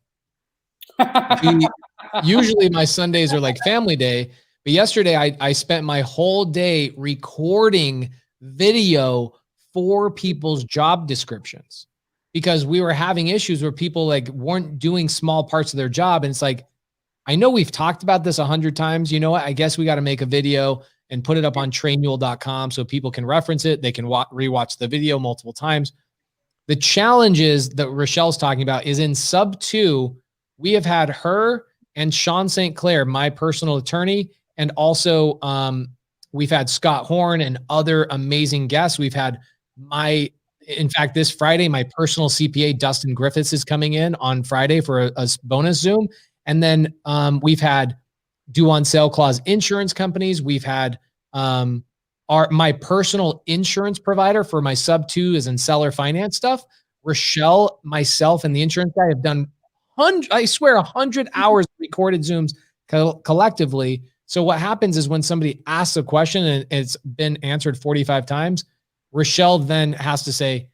Usually my Sundays are like family day, but yesterday I spent my whole day recording video for people's job descriptions, because we were having issues where people like weren't doing small parts of their job. And it's like, I know we've talked about this 100 times. You know what? I guess we got to make a video and put it up on trainual.com so people can reference it. They can rewatch the video multiple times. The challenges that Rashelle's talking about is in sub 2, we have had her and Sean St. Clair, my personal attorney. And also we've had Scott Horn and other amazing guests. We've had in fact, this Friday, my personal CPA, Dustin Griffiths, is coming in on Friday for a bonus Zoom. And then we've had due on sale clause insurance companies. We've had my personal insurance provider for my sub 2 is in seller finance stuff. Rashelle, myself, and the insurance guy have done 100 hours recorded Zooms collectively. So what happens is when somebody asks a question and it's been answered 45 times, Rashelle then has to say,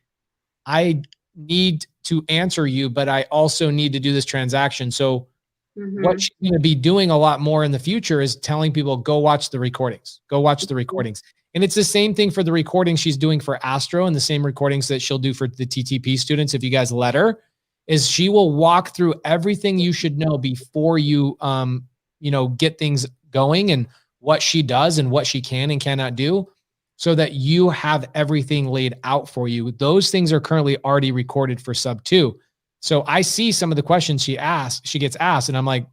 I need to answer you, but I also need to do this transaction. So what she's going to be doing a lot more in the future is telling people, go watch the recordings, go watch the recordings. And it's the same thing for the recordings she's doing for Astro, and the same recordings that she'll do for the TTP students. If you guys let her, is she will walk through everything you should know before you, get things going, and what she does and what she can and cannot do, so that you have everything laid out for you. Those things are currently already recorded for sub 2. So I see some of the questions she gets asked, and I'm like,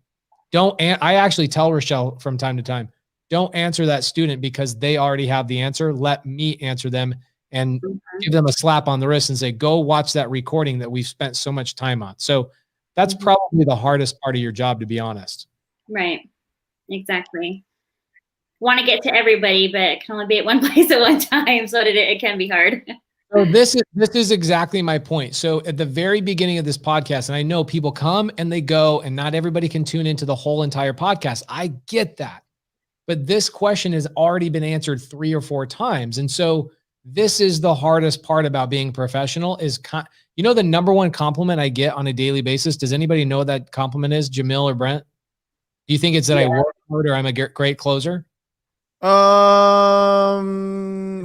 I actually tell Rashelle from time to time, don't answer that student because they already have the answer. Let me answer them and give them a slap on the wrist and say, go watch that recording that we've spent so much time on. So that's probably the hardest part of your job, to be honest. Right. Exactly. Want to get to everybody, but it can only be at one place at one time. So it can be hard. So this is exactly my point. So at the very beginning of this podcast, and I know people come and they go, and not everybody can tune into the whole entire podcast. I get that. But this question has already been answered 3 or 4 times. And so this is the hardest part about being professional is, the number one compliment I get on a daily basis. Does anybody know what that compliment is, Jamil or Brent? Do you think it's that I work hard or I'm a great closer?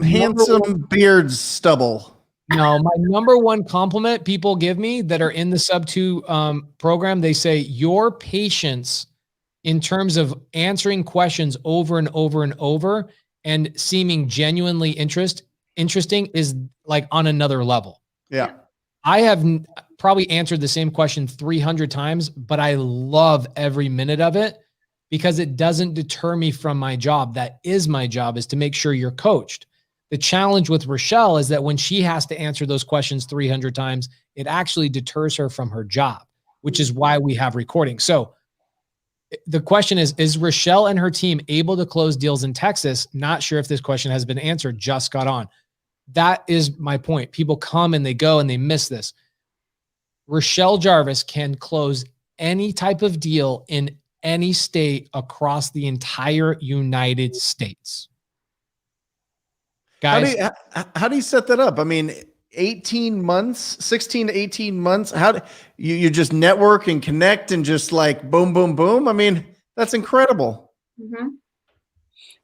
Handsome beard stubble. No, my number one compliment people give me that are in the sub 2 program, they say your patience in terms of answering questions over and over and over and seeming genuinely interesting is like on another level. Yeah. I have probably answered the same question 300 times, but I love every minute of it because it doesn't deter me from my job. That is my job, is to make sure you're coached. The challenge with Rashelle is that when she has to answer those questions 300 times, it actually deters her from her job, which is why we have recording. So the question is Rashelle and her team able to close deals in Texas? Not sure if this question has been answered, just got on. That is my point. People come and they go and they miss this. Rashell Jarvis can close any type of deal in any state across the entire United States. Guys, how do you set that up? I mean, 18 months, 16 to 18 months. How do you just network and connect and just like boom, boom, boom? I mean, that's incredible.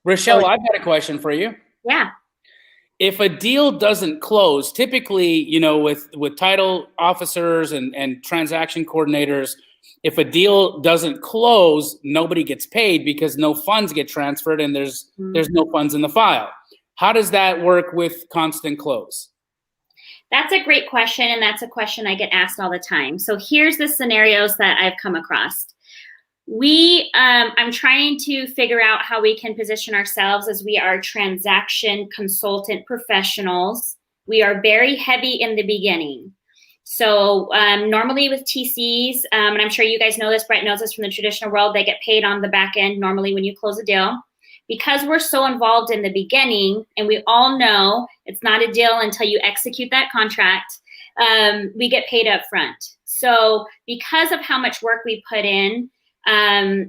Rashelle, I've got a question for you. Yeah. If a deal doesn't close, typically, with title officers and transaction coordinators, if a deal doesn't close, nobody gets paid because no funds get transferred and there's no funds in the file. How does that work with Constant Close? That's a great question, and that's a question I get asked all the time. So here's the scenarios that I've come across. I'm trying to figure out how we can position ourselves as we are transaction consultant professionals. We are very heavy in the beginning. So normally with TCs, and I'm sure you guys know this, Brett knows this from the traditional world, they get paid on the back end normally when you close a deal. Because we're so involved in the beginning, and we all know it's not a deal until you execute that contract, we get paid up front. So because of how much work we put in,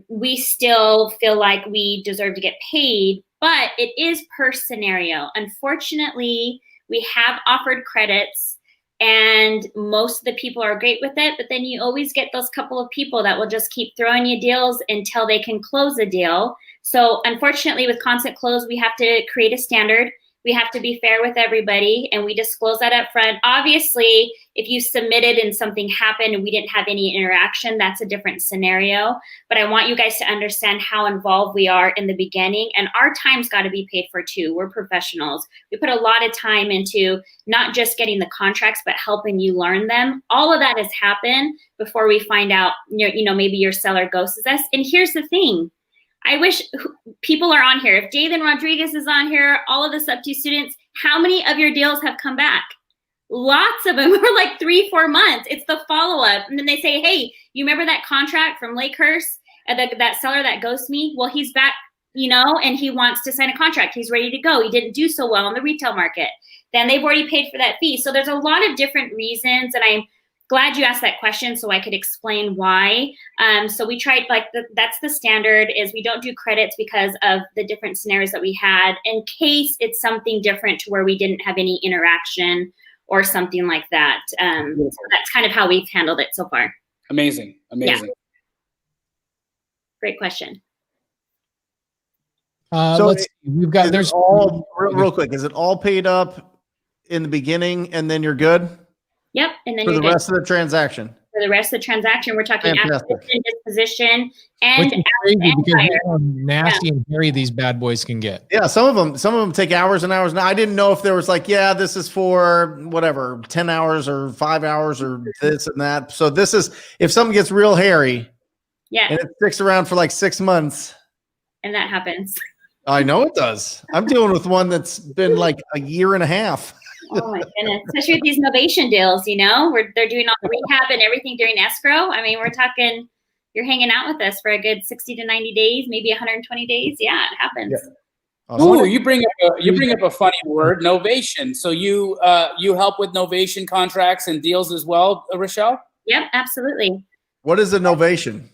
we still feel like we deserve to get paid, but it is per scenario. Unfortunately, we have offered credits, and most of the people are great with it, but then you always get those couple of people that will just keep throwing you deals until they can close a deal. So unfortunately, with Constant Close, we have to create a standard. We have to be fair with everybody, and we disclose that up front. Obviously, if you submitted and something happened and we didn't have any interaction, that's a different scenario. But I want you guys to understand how involved we are in the beginning, and our time's got to be paid for too. We're professionals. We put a lot of time into not just getting the contracts, but helping you learn them. All of that has happened before we find out, maybe your seller ghosts us. And here's the thing. I wish people are on here. If Jathan Rodriguez is on here, all of the sub-2 students, how many of your deals have come back? Lots of them are like 3-4 months. It's the follow-up. And then they say, hey, you remember that contract from Lakehurst, that seller that ghosted me? Well, he's back, and he wants to sign a contract. He's ready to go. He didn't do so well in the retail market. Then they've already paid for that fee. So there's a lot of different reasons, and I'm glad you asked that question so I could explain why. So we tried, that's the standard, is we don't do credits because of the different scenarios that we had in case it's something different to where we didn't have any interaction or something like that. So that's kind of how we've handled it so far. Amazing. Yeah. Great question. So we've got, there's all real quick. Is it all paid up in the beginning and then you're good? Yep, and then for you're the good. rest of the transaction. For the rest of the transaction, we're talking Fantastic. acquisition, disposition, and which is crazy because buyer. of how nasty and hairy these bad boys can get. Yeah, some of them take hours and hours. Now I didn't know if there was this is for whatever 10 hours or 5 hours or this and that. So this is if something gets real hairy, yeah, and it sticks around for like 6 months, and that happens. I know it does. I'm dealing with one that's been like a year and a half. Oh my goodness! Especially with these novation deals, where they're doing all the rehab and everything during escrow. I mean, we're talking, you're hanging out with us for a good 60 to 90 days, maybe 120 days. Yeah, it happens. Yeah. Oh, you bring up a funny word, novation. So you help with novation contracts and deals as well, Rashell? Yep, absolutely. What is a novation?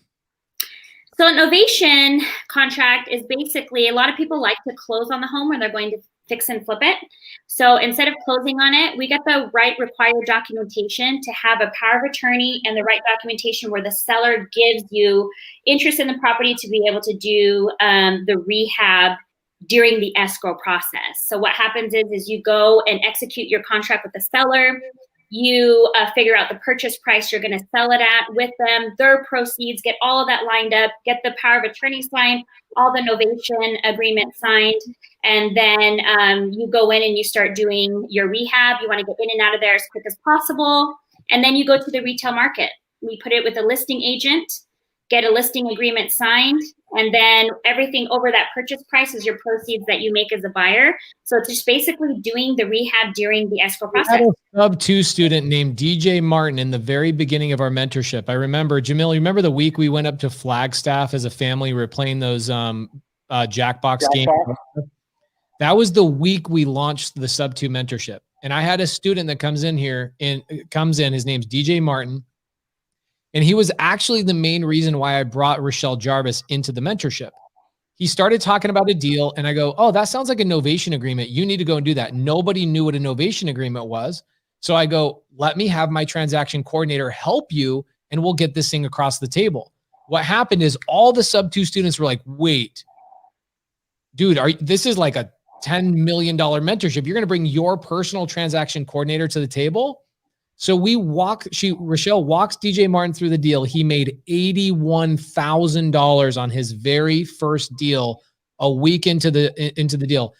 So a novation contract is basically, a lot of people like to close on the home where they're going to fix and flip it. So instead of closing on it, we get the right required documentation to have a power of attorney and the right documentation where the seller gives you interest in the property to be able to do the rehab during the escrow process. So what happens is you go and execute your contract with the seller. You figure out the purchase price you're going to sell it at with them, their proceeds, get all of that lined up, get the power of attorney signed, all the novation agreement signed, and then you go in and you start doing your rehab. You want to get in and out of there as quick as possible, and then you go to the retail market. We put it with a listing agent, get a listing agreement signed, and then everything over that purchase price is your proceeds that you make as a buyer. So it's just basically doing the rehab during the escrow process. I had a sub-2 student named DJ Martin in the very beginning of our mentorship. I remember, Jamil, you remember the week we went up to Flagstaff as a family? We were playing those Jackbox games. That was the week we launched the sub-2 mentorship. And I had a student that comes in, his name's DJ Martin. And he was actually the main reason why I brought Rashell Jarvis into the mentorship. He started talking about a deal and I go, oh, that sounds like a novation agreement. You need to go and do that. Nobody knew what a novation agreement was. So I go, let me have my transaction coordinator help you and we'll get this thing across the table. What happened is all the sub-2 students were like, wait, dude, this is like a $10 million mentorship. You're going to bring your personal transaction coordinator to the table? So Rashell walks DJ Martin through the deal. He made $81,000 on his very first deal a week into the deal.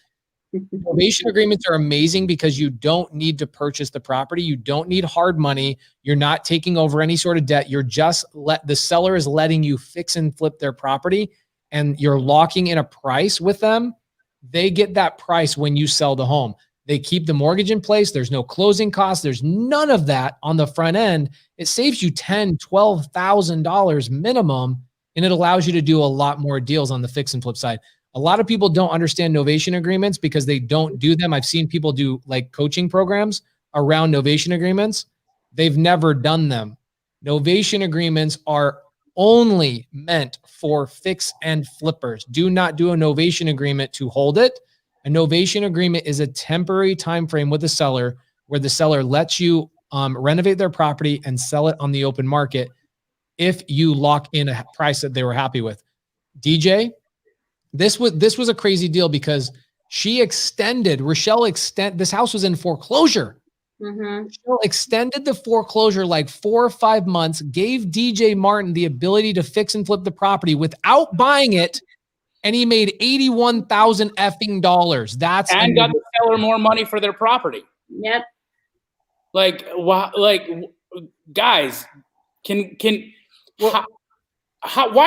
Novation agreements are amazing because you don't need to purchase the property. You don't need hard money. You're not taking over any sort of debt. You're just the seller is letting you fix and flip their property, and you're locking in a price with them. They get that price when you sell the home. They keep the mortgage in place. There's no closing costs. There's none of that on the front end. It saves you $10,000, $12,000 minimum, and it allows you to do a lot more deals on the fix and flip side. A lot of people don't understand novation agreements because they don't do them. I've seen people do like coaching programs around novation agreements. They've never done them. Novation agreements are only meant for fix and flippers. Do not do a novation agreement to hold it. A novation agreement is a temporary time frame with the seller where the seller lets you renovate their property and sell it on the open market if you lock in a price that they were happy with. DJ, this was a crazy deal because Rashell this house was in foreclosure. Rashell extended the foreclosure like 4 or 5 months, gave DJ Martin the ability to fix and flip the property without buying it, and he made $81,000 effing dollars. Got the seller more money for their property. Yep. Like, wow, like, guys, why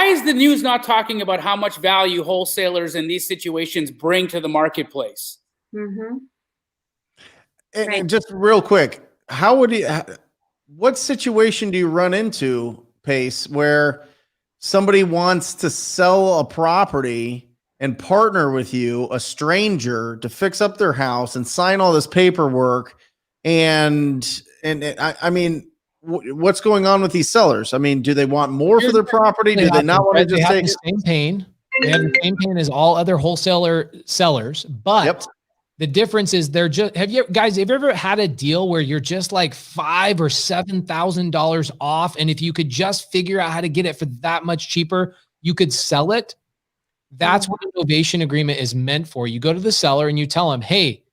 is the news not talking about how much value wholesalers in these situations bring to the marketplace? And just real quick, what situation do you run into, Pace, where somebody wants to sell a property and partner with you, a stranger, to fix up their house and sign all this paperwork? And I mean, what's going on with these sellers? I mean, do they want more for their property? Do they not want to just take the same pain? They have the same pain as all other wholesaler sellers, but the difference is have you ever had a deal where you're just like $5,000 or $7,000 off? And if you could just figure out how to get it for that much cheaper, you could sell it. That's what an novation agreement is meant for. You go to the seller and you tell them, hey,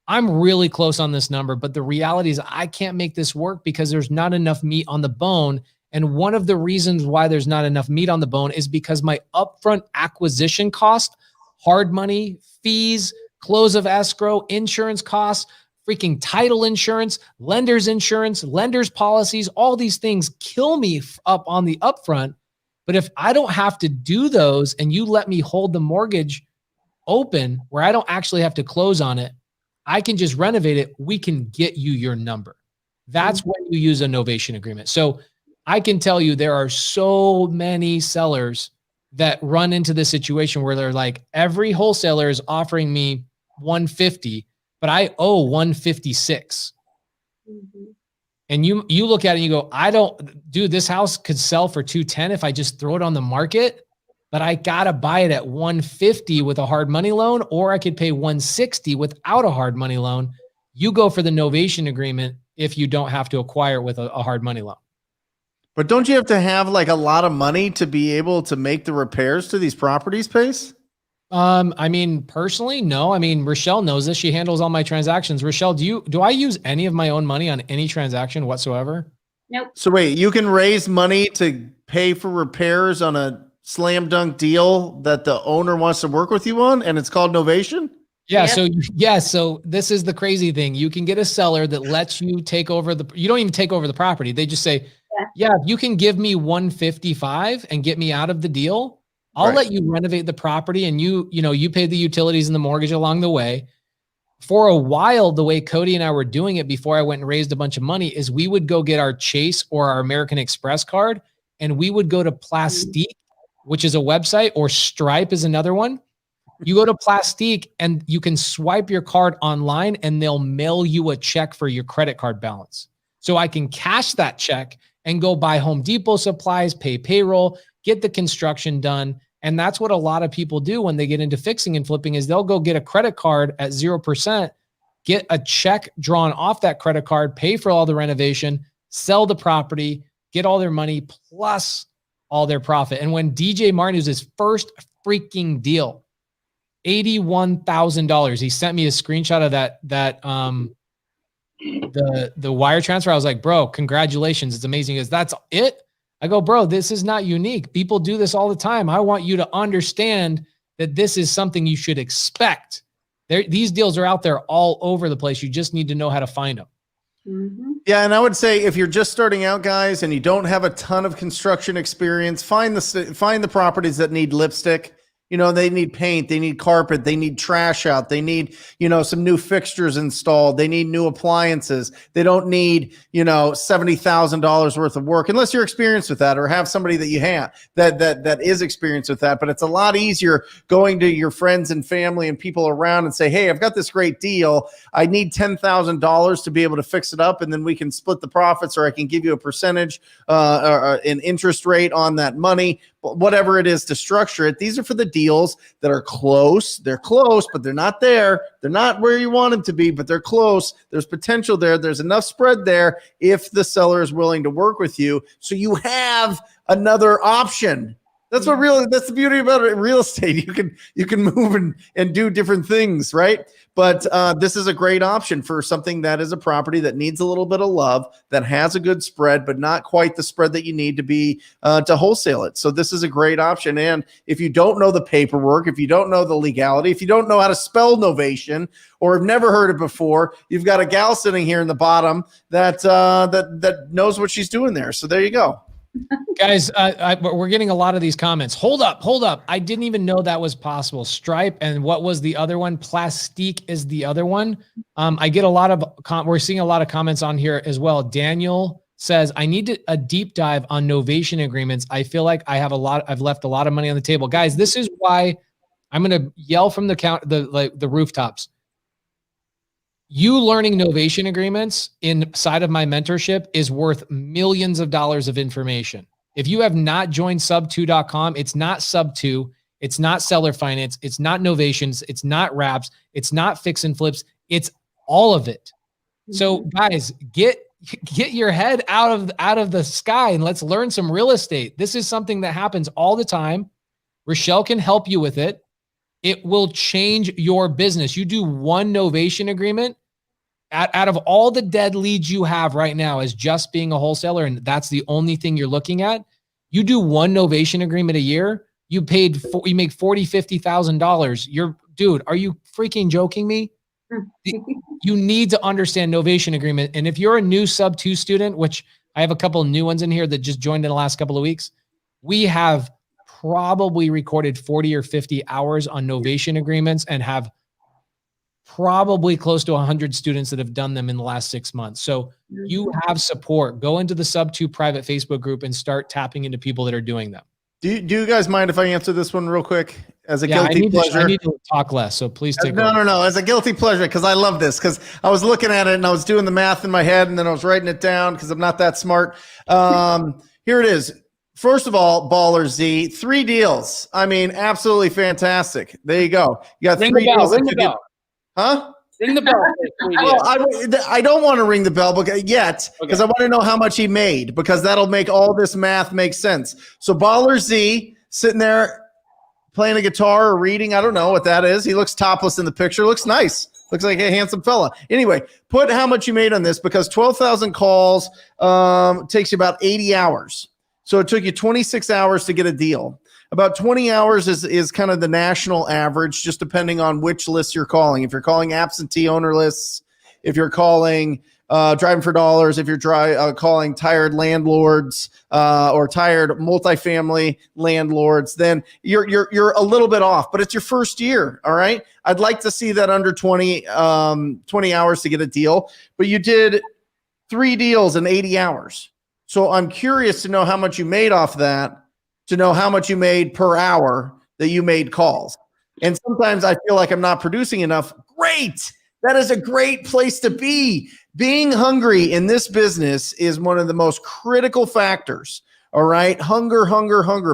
I'm really close on this number, but the reality is I can't make this work because there's not enough meat on the bone. And one of the reasons why there's not enough meat on the bone is because my upfront acquisition cost, hard money, fees, close of escrow, insurance costs, freaking title insurance, lenders policies, all these things kill me up on the upfront. But if I don't have to do those and you let me hold the mortgage open where I don't actually have to close on it, I can just renovate it. We can get you your number. That's when you use a novation agreement. So I can tell you there are so many sellers that run into this situation where they're like, every wholesaler is offering me 150, but I owe 156. And you look at it and you go, this house could sell for 210 if I just throw it on the market, but I got to buy it at 150 with a hard money loan, or I could pay 160 without a hard money loan. You go for the novation agreement if you don't have to acquire with a hard money loan. But don't you have to have like a lot of money to be able to make the repairs to these properties, Pace? I mean, personally, no. I mean, Rashell knows this. She handles all my transactions. Rashell, do I use any of my own money on any transaction whatsoever? Nope. So wait, you can raise money to pay for repairs on a slam dunk deal that the owner wants to work with you on, and it's called novation? Yeah. So this is the crazy thing. You can get a seller that lets you take over you don't even take over the property. They just say, yeah, if you can give me 155 and get me out of the deal, I'll let you renovate the property, and you pay the utilities and the mortgage along the way. For a while, the way Cody and I were doing it before I went and raised a bunch of money is we would go get our Chase or our American Express card, and we would go to Plastique, which is a website, or Stripe is another one. You go to Plastique and you can swipe your card online and they'll mail you a check for your credit card balance. So I can cash that check and go buy Home Depot supplies, pay payroll, get the construction done. And that's what a lot of people do when they get into fixing and flipping is they'll go get a credit card at 0%, get a check drawn off that credit card, pay for all the renovation, sell the property, get all their money plus all their profit. And when DJ Martin, was his first freaking deal, $81,000. He sent me a screenshot of the wire transfer. I was like, bro, congratulations. It's amazing. He goes, that's it? I go, bro, this is not unique. People do this all the time. I want you to understand that this is something you should expect. These deals are out there all over the place. You just need to know how to find them. Mm-hmm. Yeah, and I would say if you're just starting out, guys, and you don't have a ton of construction experience, find the properties that need lipstick. You know, they need paint, they need carpet, they need trash out, they need, you know, some new fixtures installed, they need new appliances. They don't need, you know, $70,000 worth of work unless you're experienced with that or have somebody that you have that is experienced with that. But it's a lot easier going to your friends and family and people around and say, hey, I've got this great deal. I need $10,000 to be able to fix it up, and then we can split the profits, or I can give you a percentage, an interest rate on that money. Whatever it is to structure it. These are for the deals that are close. They're close, but they're not there. They're not where you want them to be, but they're close. There's potential there. There's enough spread there if the seller is willing to work with you. So you have another option. That's the beauty about real estate. You can move and do different things, right? But this is a great option for something that is a property that needs a little bit of love, that has a good spread, but not quite the spread that you need to be to wholesale it. So this is a great option. And if you don't know the paperwork, if you don't know the legality, if you don't know how to spell novation, or have never heard it before, you've got a gal sitting here in the bottom that knows what she's doing there. So there you go. Guys, we're getting a lot of these comments. Hold up. I didn't even know that was possible. Stripe, and what was the other one? Plastique is the other one. I get a lot of, we're seeing a lot of comments on here as well. Daniel says, I need a deep dive on novation agreements. I feel like I've left a lot of money on the table. Guys, this is why I'm going to yell from the rooftops. You learning novation agreements inside of my mentorship is worth millions of dollars of information. If you have not joined sub2.com, it's not Sub2, it's not seller finance, it's not novations, it's not wraps, it's not fix and flips, it's all of it. So guys, get your head out of the sky and let's learn some real estate. This is something that happens all the time. Rashell can help you with it. It will change your business. You do one novation agreement out of all the dead leads you have right now as just being a wholesaler, and that's the only thing you're looking at. You do one novation agreement a year, you make $40,000, $50,000. Dude, are you freaking joking me? You need to understand novation agreement. And if you're a new Sub2 student, which I have a couple of new ones in here that just joined in the last couple of weeks, we have probably recorded 40 or 50 hours on novation agreements and have probably close to 100 students that have done them in the last 6 months. So you have support. Go into the Sub2 private Facebook group and start tapping into people that are doing them. Do you guys mind if I answer this one real quick as a guilty pleasure? I need to talk less, so please take over. No. As a guilty pleasure, because I love this, because I was looking at it and I was doing the math in my head and then I was writing it down because I'm not that smart. Here it is. First of all, Baller Z, 3 deals. I mean, absolutely fantastic. There you go. You got 3 deals. Ring the bell. Huh? Ring the bell. I don't want to ring the bell yet because I want to know how much he made, because that'll make all this math make sense. So Baller Z sitting there playing a guitar or reading. I don't know what that is. He looks topless in the picture. Looks nice. Looks like a handsome fella. Anyway, put how much you made on this, because 12,000 calls takes you about 80 hours. So it took you 26 hours to get a deal. About 20 hours is kind of the national average, just depending on which lists you're calling. If you're calling absentee owner lists, if you're calling driving for dollars, if you're calling tired landlords or tired multifamily landlords, then you're a little bit off. But it's your first year, all right? I'd like to see that under 20 hours to get a deal. But you did 3 deals in 80 hours. So I'm curious to know how much you made off that, to know how much you made per hour that you made calls. And sometimes I feel like I'm not producing enough. Great. That is a great place to be. Being hungry in this business is one of the most critical factors. All right. Hunger.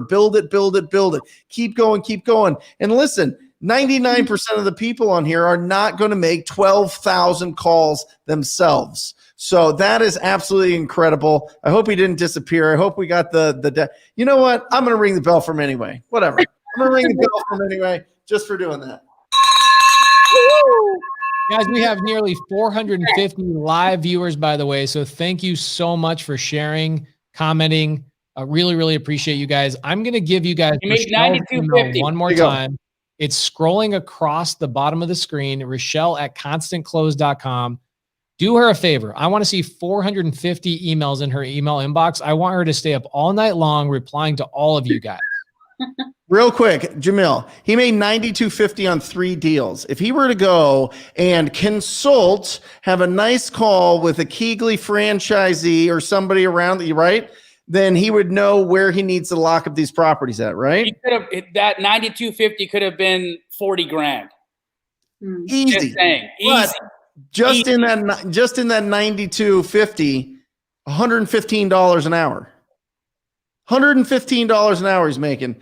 Build it. Keep going. And listen, 99% of the people on here are not going to make 12,000 calls themselves. So that is absolutely incredible. I hope he didn't disappear. I hope we got you know what? I'm going to ring the bell for him anyway. Whatever. I'm going to ring the bell for him anyway, just for doing that. Guys, we have nearly 450 live viewers, by the way. So thank you so much for sharing, commenting. I really, really appreciate you guys. I'm going to give you guys you made 92.50 one more time. It's scrolling across the bottom of the screen, Rashell at constantclose.com. Do her a favor. I want to see 450 emails in her email inbox. I want her to stay up all night long replying to all of you guys. Real quick, Jamil, he made $92.50 on 3 deals. If he were to go and consult, have a nice call with a Keegley franchisee or somebody around you, right? Then he would know where he needs to lock up these properties at, right? He could have, that 92.50 could have been 40 grand. Easy. Just saying, But easy. just in that 92.50, $115 an hour. $115 an hour he's making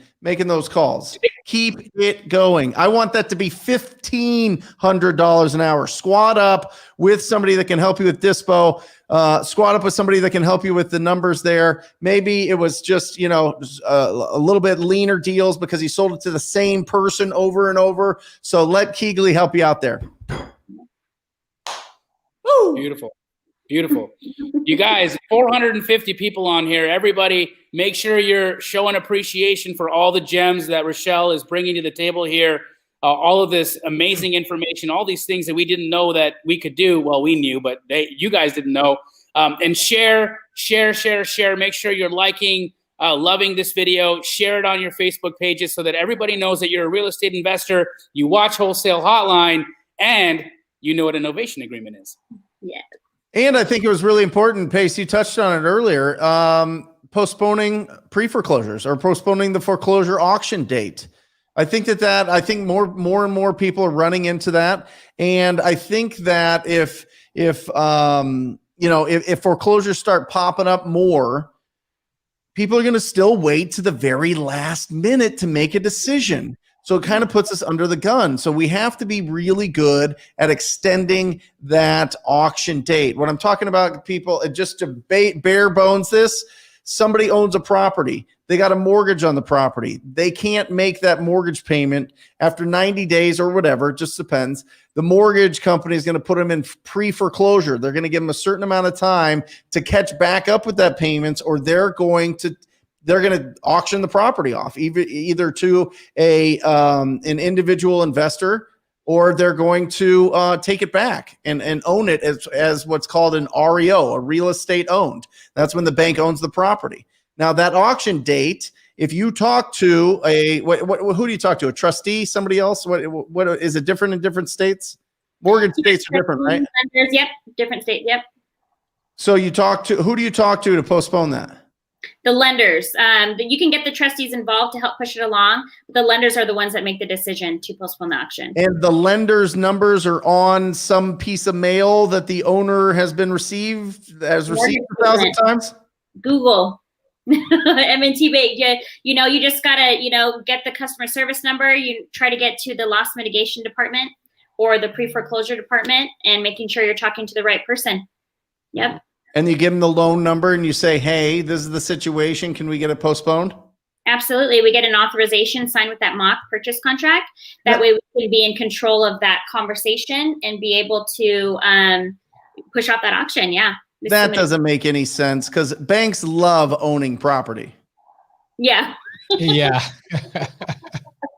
those calls. Keep it going. I want that to be $1,500 an hour. Squad up with somebody that can help you with dispo. Squad up with somebody that can help you with the numbers there. Maybe it was just, a little bit leaner deals because he sold it to the same person over and over. So let Keegley help you out there. Woo! Beautiful. Beautiful. You guys, 450 people on here. Everybody, make sure you're showing appreciation for all the gems that Rashell is bringing to the table here. All of this amazing information, all these things that we didn't know that we could do. Well, we knew, but you guys didn't know. And share. Make sure you're liking, loving this video. Share it on your Facebook pages so that everybody knows that you're a real estate investor. You watch Wholesale Hotline, and you know what a novation agreement is. Yeah. And I think it was really important, Pace, you touched on it earlier, postponing pre-foreclosures or postponing the foreclosure auction date. I think I think more and more people are running into that. And I think that if foreclosures start popping up more, people are going to still wait to the very last minute to make a decision. So it kind of puts us under the gun. So we have to be really good at extending that auction date. What I'm talking about, people, just to bare bones this, somebody owns a property. They got a mortgage on the property. They can't make that mortgage payment after 90 days or whatever. It just depends. The mortgage company is going to put them in pre-foreclosure. They're going to give them a certain amount of time to catch back up with that payments, or they're going to auction the property off either to an individual investor, or they're going to take it back and own it as what's called an REO, a real estate owned. That's when the bank owns the property. Now that auction date, if you talk to who do you talk to? A trustee, somebody else? What is it different in different states? Mortgage states are different, right? Yep, different states. Yep. So who do you talk to postpone that? The lenders. You can get the trustees involved to help push it along. The lenders are the ones that make the decision to postpone the auction. And the lenders' numbers are on some piece of mail that the owner has received 1,000 times. Google. M&T Bank. You just gotta, get the customer service number. You try to get to the loss mitigation department or the pre-foreclosure department, and making sure you're talking to the right person. Yep. And you give them the loan number and you say, hey, this is the situation. Can we get it postponed? Absolutely. We get an authorization signed with that mock purchase contract. That way we can be in control of that conversation and be able to push off that auction. Yeah. That doesn't make any sense because banks love owning property. Yeah. Yeah.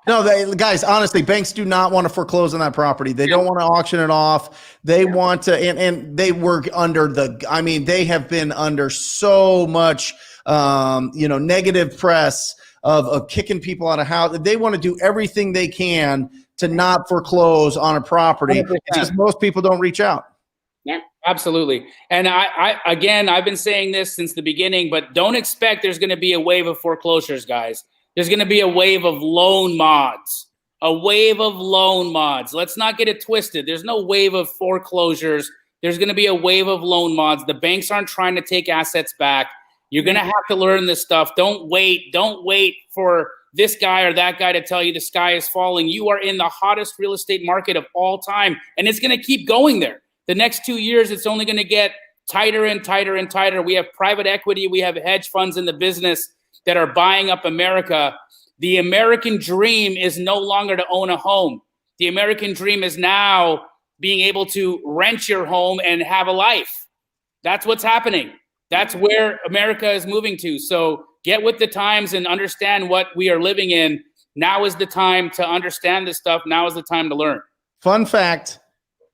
No, guys, honestly, banks do not want to foreclose on that property. They don't want to auction it off. They want to, and they work they have been under so much, negative press of kicking people out of house. They want to do everything they can to not foreclose on a property. 100%. It's just most people don't reach out. Yep. Absolutely. And I've been saying this since the beginning, but don't expect there's going to be a wave of foreclosures, guys. There's going to be a wave of loan mods. Let's not get it twisted. There's no wave of foreclosures. There's going to be a wave of loan mods. The banks aren't trying to take assets back. You're going to have to learn this stuff. Don't wait for this guy or that guy to tell you the sky is falling. You are in the hottest real estate market of all time, and it's going to keep going there. The next 2 years, it's only going to get tighter and tighter and tighter. We have private equity. We have hedge funds in the business that are buying up America. The American dream is no longer to own a home. The American dream is now being able to rent your home and have a life. That's what's happening. That's where America is moving to. So get with the times and understand what we are living in. Now is the time to understand this stuff. Now is the time to learn. Fun fact,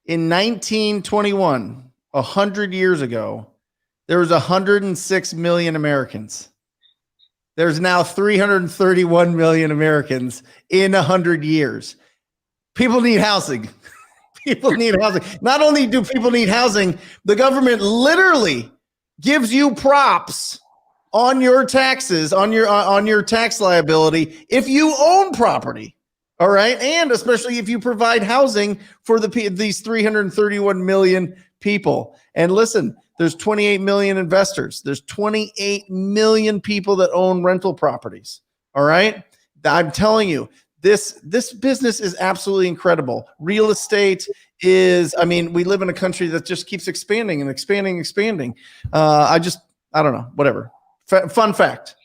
in 1921, 100 years ago, there was 106 million Americans. There's now 331 million Americans in 100 years. People need housing. People need housing. Not only do people need housing, the government literally gives you props on your taxes, on your tax liability if you own property. All right, and especially if you provide housing for these 331 million people. And listen, there's 28 million investors. There's 28 million people that own rental properties. All right, I'm telling you, this business is absolutely incredible. Real estate is, I mean, we live in a country that just keeps expanding and expanding, expanding. I don't know, whatever. Fun fact.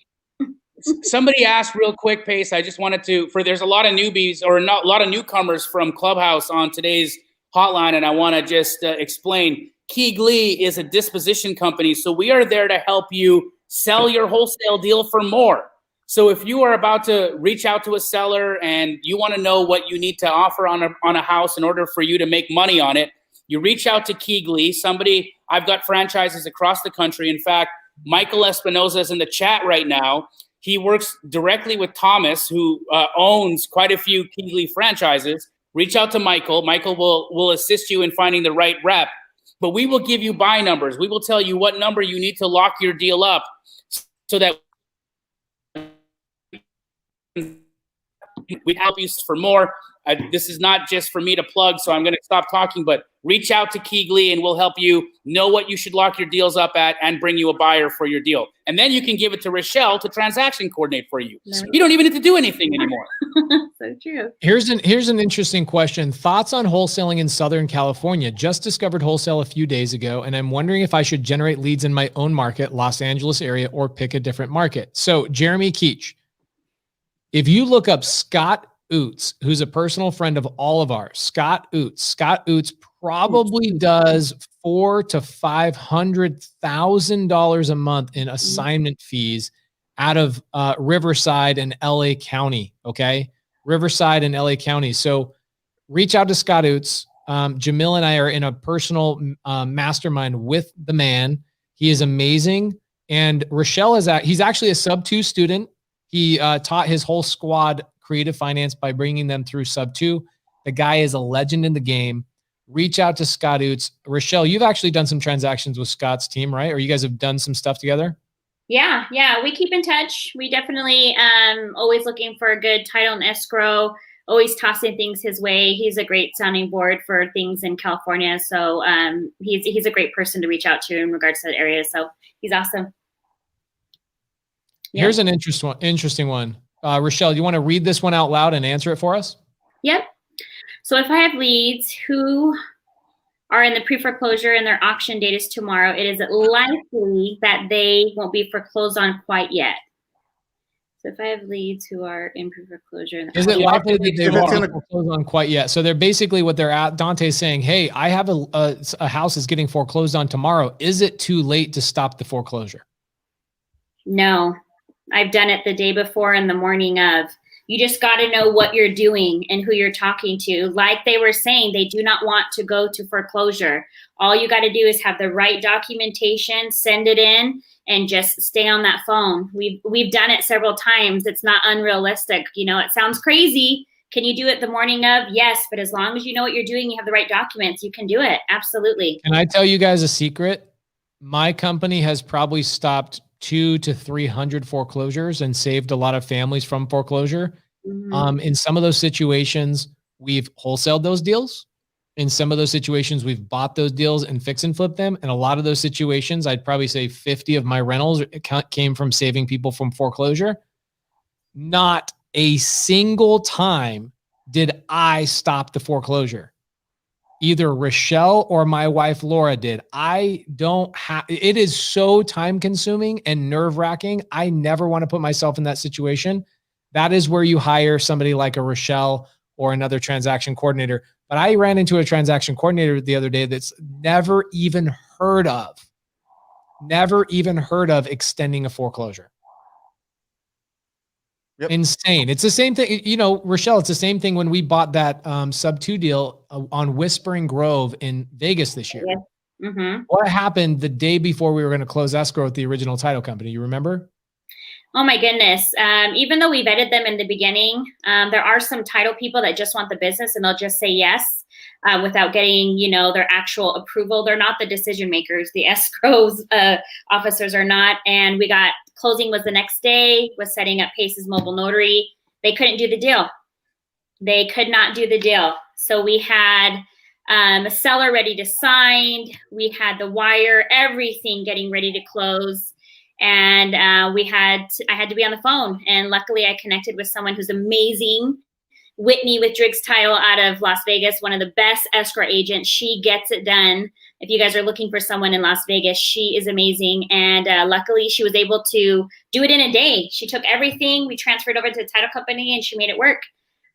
Somebody asked real quick, Pace. I just wanted to, there's a lot of newbies or not a lot of newcomers from Clubhouse on today's hotline, and I want to just explain. Keegley is a disposition company, so we are there to help you sell your wholesale deal for more. So if you are about to reach out to a seller and you want to know what you need to offer on a house in order for you to make money on it, you reach out to Keegley. I've got franchises across the country. In fact, Michael Espinoza is in the chat right now. He works directly with Thomas, who owns quite a few Keegley franchises. Reach out to Michael. Michael will assist you in finding the right rep. But we will give you buy numbers. We will tell you what number you need to lock your deal up so that we help you for more. This is not just for me to plug, so I'm going to stop talking, but reach out to Keegley and we'll help you know what you should lock your deals up at and bring you a buyer for your deal. And then you can give it to Rashell to transaction coordinate for you. Nice. You don't even need to do anything anymore. So true. Here's an interesting question. Thoughts on wholesaling in Southern California? Just discovered wholesale a few days ago, and I'm wondering if I should generate leads in my own market, Los Angeles area, or pick a different market. So Jeremy Keach, if you look up Scott Oots, who's a personal friend of all of ours, Scott Oots probably does $400,000 to $500,000 a month in assignment fees out of Riverside and LA County. Okay, Riverside and LA County. So reach out to Scott Oots. Jamil and I are in a personal mastermind with the man. He is amazing, and Rashell he's actually a sub-2 student. He taught his whole squad creative finance by bringing them through sub-2. The guy is a legend in the game. Reach out to Scott Oots. Rashell, you've actually done some transactions with Scott's team, right? Or you guys have done some stuff together? Yeah, we keep in touch. We definitely always looking for a good title and escrow, always tossing things his way. He's a great sounding board for things in California. So he's a great person to reach out to in regards to that area. So he's awesome. Yeah. Here's an interesting one. Rashell, do you want to read this one out loud and answer it for us? Yep. So if I have leads who are in the pre-foreclosure and their auction date is tomorrow, it is likely that they won't be foreclosed on quite yet. So if I have leads who are in pre-foreclosure, is it likely that they won't be foreclosed on quite yet? So they're basically what they're at. Dante's saying, hey, I have a house is getting foreclosed on tomorrow. Is it too late to stop the foreclosure? No. I've done it the day before and the morning of. You just got to know what you're doing and who you're talking to. Like they were saying, they do not want to go to foreclosure. All you got to do is have the right documentation, send it in, and just stay on that phone. We've done it several times. It's not unrealistic. You know, it sounds crazy. Can you do it the morning of? Yes, but as long as you know what you're doing, you have the right documents, you can do it. Absolutely. Can I tell you guys a secret? My company has probably stopped 200 to 300 foreclosures and saved a lot of families from foreclosure. Mm-hmm. In some of those situations, we've wholesaled those deals. In some of those situations, we've bought those deals and fix and flip them. And a lot of those situations, I'd probably say 50 of my rentals came from saving people from foreclosure. Not a single time did I stop the foreclosure. Either Rashell or my wife, Laura, did. It is so time consuming and nerve wracking. I never want to put myself in that situation. That is where you hire somebody like a Rashell or another transaction coordinator. But I ran into a transaction coordinator the other day that's never even heard of extending a foreclosure. Yep. Insane. It's the same thing. You know, Rashell, it's the same thing when we bought that sub 2 deal on Whispering Grove in Vegas this year. Yeah. Mm-hmm. What happened the day before we were going to close escrow with the original title company? You remember? Oh my goodness. Even though we vetted them in the beginning, there are some title people that just want the business and they'll just say yes without getting, you know, their actual approval. They're not the decision makers. The escrows officers are not. And we got closing was the next day, was setting up Pace's mobile notary. They couldn't do the deal. They could not do the deal. So we had a seller ready to sign. We had the wire, everything getting ready to close. And I had to be on the phone. And luckily I connected with someone who's amazing. Whitney with Driggs Title out of Las Vegas, one of the best escrow agents. She gets it done. If you guys are looking for someone in Las Vegas, she is amazing. And luckily she was able to do it in a day. She took everything, we transferred over to the title company and she made it work.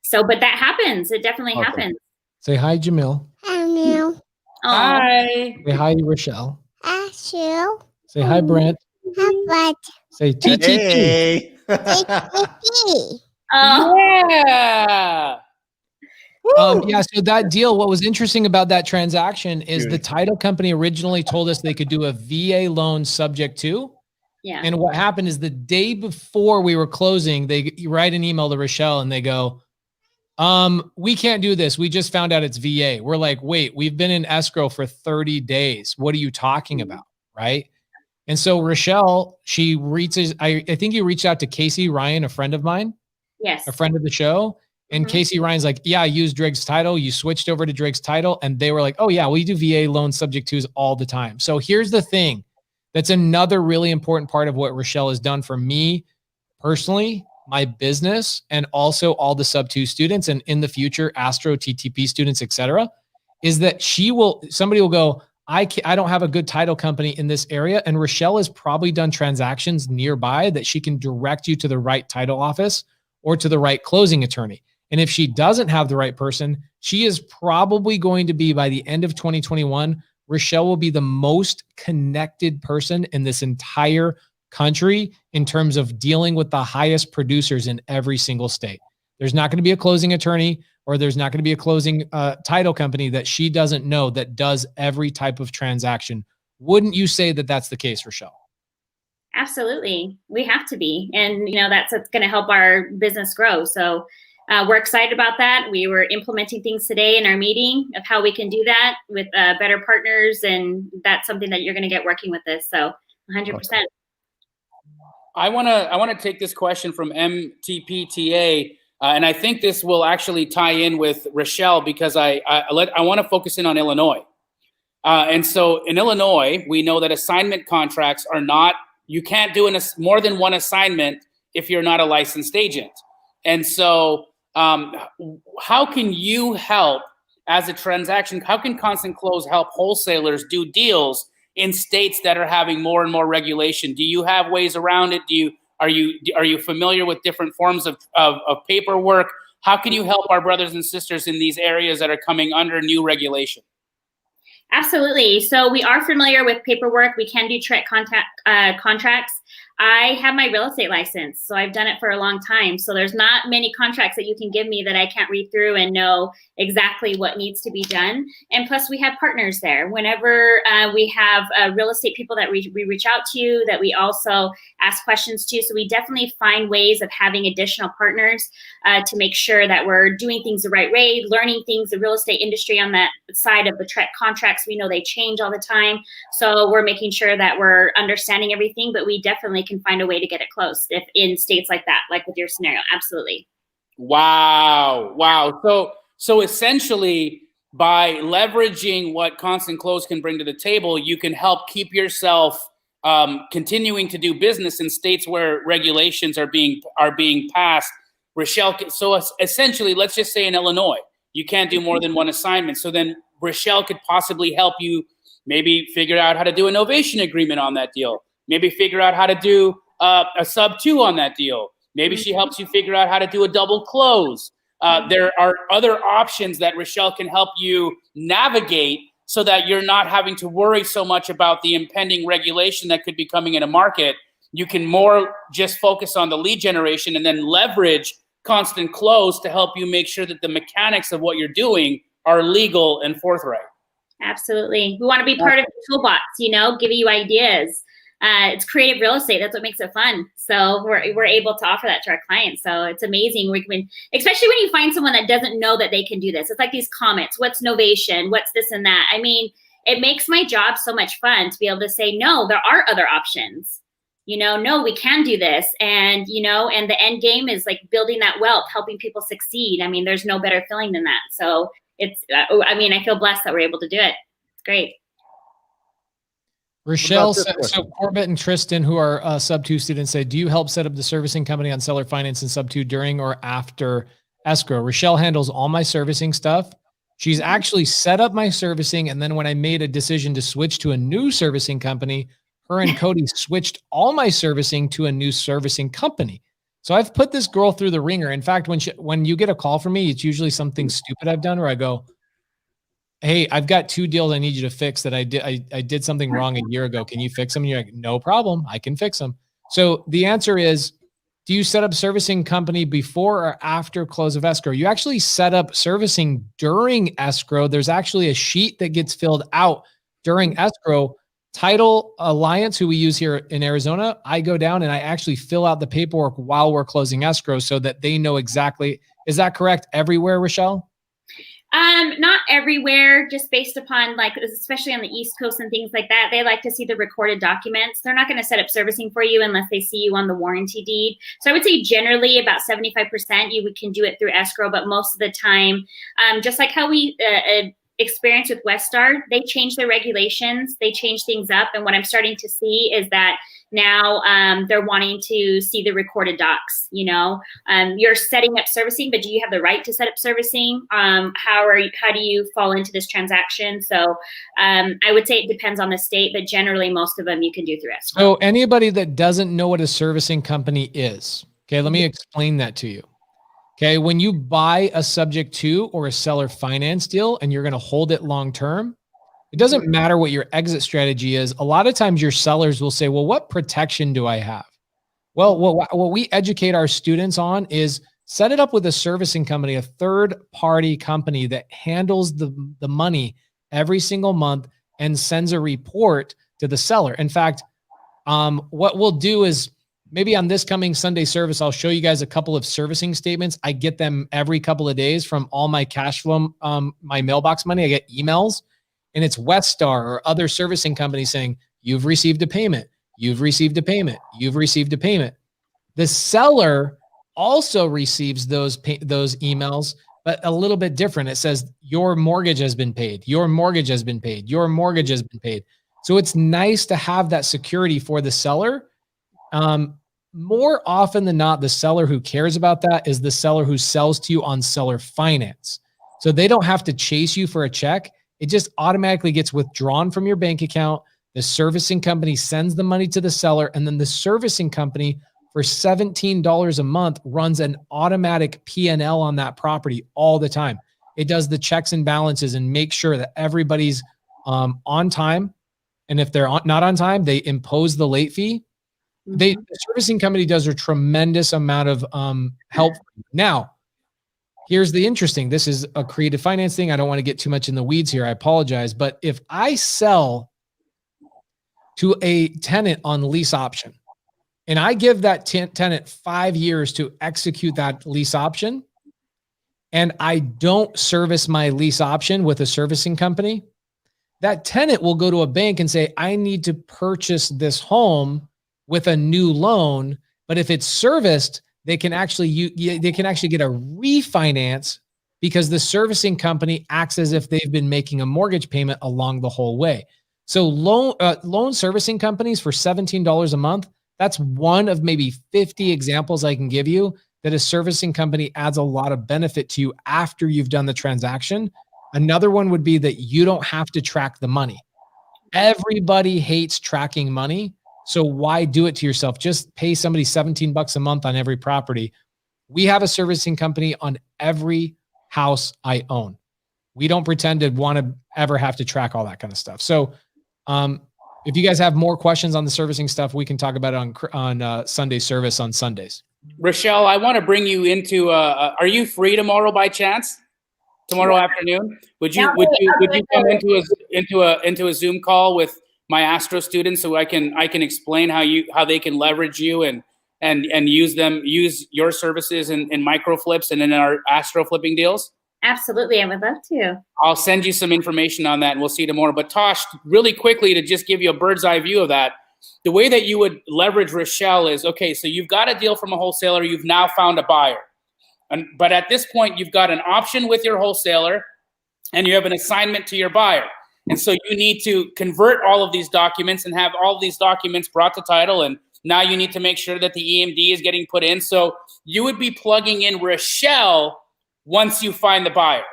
So, but that happens. It definitely happens. Say hi, Jamil. Hi, Meow. Hi. Say hi, Rashell. Ashu. Say hi, Brent. Hi, Bud. Say TTT. Hey. Oh, Yeah. Yeah, so that deal, what was interesting about that transaction is the title company originally told us they could do a VA loan subject to. yeah. And what happened is the day before we were closing, they write an email to Rashell and they go, we can't do this. We just found out it's VA. We're like, wait, we've been in escrow for 30 days. What are you talking about? Right. And so Rashell, she reaches, I think you reached out to Casey Ryan, a friend of mine, Yes. a friend of the show. And Casey Ryan's like, yeah, I use Driggs Title. You switched over to Driggs Title. And they were like, oh yeah, we do VA loan subject twos all the time. So here's the thing. That's another really important part of what Rashell has done for me personally, my business, and also all the sub 2 students. And in the future, Astro, TTP students, et cetera, is that somebody will go, I don't have a good title company in this area. And Rashell has probably done transactions nearby that she can direct you to the right title office or to the right closing attorney. And if she doesn't have the right person, she is probably going to be, by the end of 2021, Rashell will be the most connected person in this entire country in terms of dealing with the highest producers in every single state. There's not going to be a closing attorney or there's not going to be a closing title company that she doesn't know that does every type of transaction. Wouldn't you say that that's the case, Rashell? Absolutely. We have to be. And, you know, that's going to help our business grow. So we're excited about that. We were implementing things today in our meeting of how we can do that with better partners. And that's something that you're going to get working with this. So 100%. I want to take this question from MTPTA, and I think this will actually tie in with Rashell because I want to focus in on Illinois. And so in Illinois, we know that assignment contracts are not, you can't do more than one assignment if you're not a licensed agent. And so how can you help as a transaction? How can Constant Close help wholesalers do deals in states that are having more and more regulation? Do you have ways around it? Are you familiar with different forms of paperwork? How can you help our brothers and sisters in these areas that are coming under new regulation? Absolutely. So we are familiar with paperwork. We can do contracts. I have my real estate license, so I've done it for a long time. So there's not many contracts that you can give me that I can't read through and know exactly what needs to be done. And plus, we have partners there. Whenever we have real estate people that we reach out to, that we also ask questions to. So we definitely find ways of having additional partners to make sure that we're doing things the right way, learning things. The real estate industry on that side of the contracts, we know they change all the time. So we're making sure that we're understanding everything, but we definitely can find a way to get it closed if in states like that, like with your scenario. Absolutely. Wow. So essentially, by leveraging what Constant Close can bring to the table, you can help keep yourself continuing to do business in states where regulations are being passed. Rashell, so essentially, let's just say in Illinois, you can't do more than one assignment. So then Rashell could possibly help you maybe figure out how to do a novation agreement on that deal. Maybe figure out how to do a sub 2 on that deal. Maybe she helps you figure out how to do a double close. There are other options that Rashell can help you navigate so that you're not having to worry so much about the impending regulation that could be coming in a market. You can more just focus on the lead generation and then leverage constant close to help you make sure that the mechanics of what you're doing are legal and forthright. Absolutely. We want to be part of the toolbox, giving you ideas. It's creative real estate. That's what makes it fun. So we're able to offer that to our clients. So it's amazing. Especially when you find someone that doesn't know that they can do this. It's like these comments, what's novation? What's this and that? I mean, it makes my job so much fun to be able to say, no, there are other options. No, we can do this. And, and the end game is like building that wealth, helping people succeed. I mean, there's no better feeling than that. So I feel blessed that we're able to do it. It's great. Rashell, so Corbett and Tristan, who are sub 2 students, say, do you help set up the servicing company on seller finance and sub 2 during or after escrow? Rashell handles all my servicing stuff. She's actually set up my servicing. And then when I made a decision to switch to a new servicing company, her and Cody switched all my servicing to a new servicing company. So I've put this girl through the ringer. In fact, when you get a call from me, it's usually something stupid I've done where I go, hey, I've got 2 deals I need you to fix that I did something wrong a year ago. Can you fix them? And you're like, no problem. I can fix them. So the answer is, do you set up servicing company before or after close of escrow? You actually set up servicing during escrow. There's actually a sheet that gets filled out during escrow. Title Alliance, who we use here in Arizona, I go down and I actually fill out the paperwork while we're closing escrow so that they know exactly. Is that correct everywhere, Rashell? Not everywhere, just based upon especially on the East Coast and things like that, they like to see the recorded documents. They're not going to set up servicing for you unless they see you on the warranty deed. So I would say generally about 75% you can do it through escrow, but most of the time, just like how we experience with Westar, they change their regulations, they change things up. And what I'm starting to see is that now they're wanting to see the recorded docs. You're setting up servicing, but do you have the right to set up servicing? How do you fall into this transaction? So I would say it depends on the state, but generally most of them you can do through escrow. So anybody that doesn't know what a servicing company is, okay, let me explain that to you. Okay, when you buy a subject to or a seller finance deal and you're going to hold it long term, it doesn't matter what your exit strategy is. A lot of times your sellers will say, well, what protection do I have? Well, what we educate our students on is set it up with a servicing company, a third-party company that handles the money every single month and sends a report to the seller. In fact, what we'll do is maybe on this coming Sunday service, I'll show you guys a couple of servicing statements. I get them every couple of days from all my cash flow, my mailbox money. I get emails. And it's Westar or other servicing companies saying, you've received a payment, you've received a payment, you've received a payment. The seller also receives those emails, but a little bit different. It says, your mortgage has been paid, your mortgage has been paid, your mortgage has been paid. So it's nice to have that security for the seller. More often than not, the seller who cares about that is the seller who sells to you on seller finance. So they don't have to chase you for a check. It just automatically gets withdrawn from your bank account. The servicing company sends the money to the seller, and then the servicing company for $17 a month runs an automatic P&L on that property all the time. It does the checks and balances and makes sure that everybody's on time. And if they're not on time, they impose the late fee. The servicing company does a tremendous amount of help. Now, here's the interesting, this is a creative finance thing. I don't want to get too much in the weeds here. I apologize. But if I sell to a tenant on lease option and I give that tenant 5 years to execute that lease option, and I don't service my lease option with a servicing company, that tenant will go to a bank and say, I need to purchase this home with a new loan. But if it's serviced, they can actually get a refinance because the servicing company acts as if they've been making a mortgage payment along the whole way. So loan servicing companies for $17 a month, that's one of maybe 50 examples I can give you that a servicing company adds a lot of benefit to you after you've done the transaction. Another one would be that you don't have to track the money. Everybody hates tracking money. So why do it to yourself? Just pay somebody $17 a month on every property. We have a servicing company on every house I own. We don't pretend to want to ever have to track all that kind of stuff. So if you guys have more questions on the servicing stuff, we can talk about it on Sunday service on Sundays. Rashell, I want to bring you into. Are you free tomorrow by chance? Tomorrow afternoon, would you come into a Zoom call with my Astro students so I can explain how they can leverage you and use your services in micro flips and in our Astro flipping deals? Absolutely, I would love to. I'll send you some information on that, and we'll see tomorrow. But Tosh, really quickly, to just give you a bird's eye view of that, the way that you would leverage Rashell is, okay, so you've got a deal from a wholesaler, you've now found a buyer. But at this point, you've got an option with your wholesaler, and you have an assignment to your buyer. And so you need to convert all of these documents and have all of these documents brought to title. And now you need to make sure that the EMD is getting put in. So you would be plugging in Rashell once you find the buyer.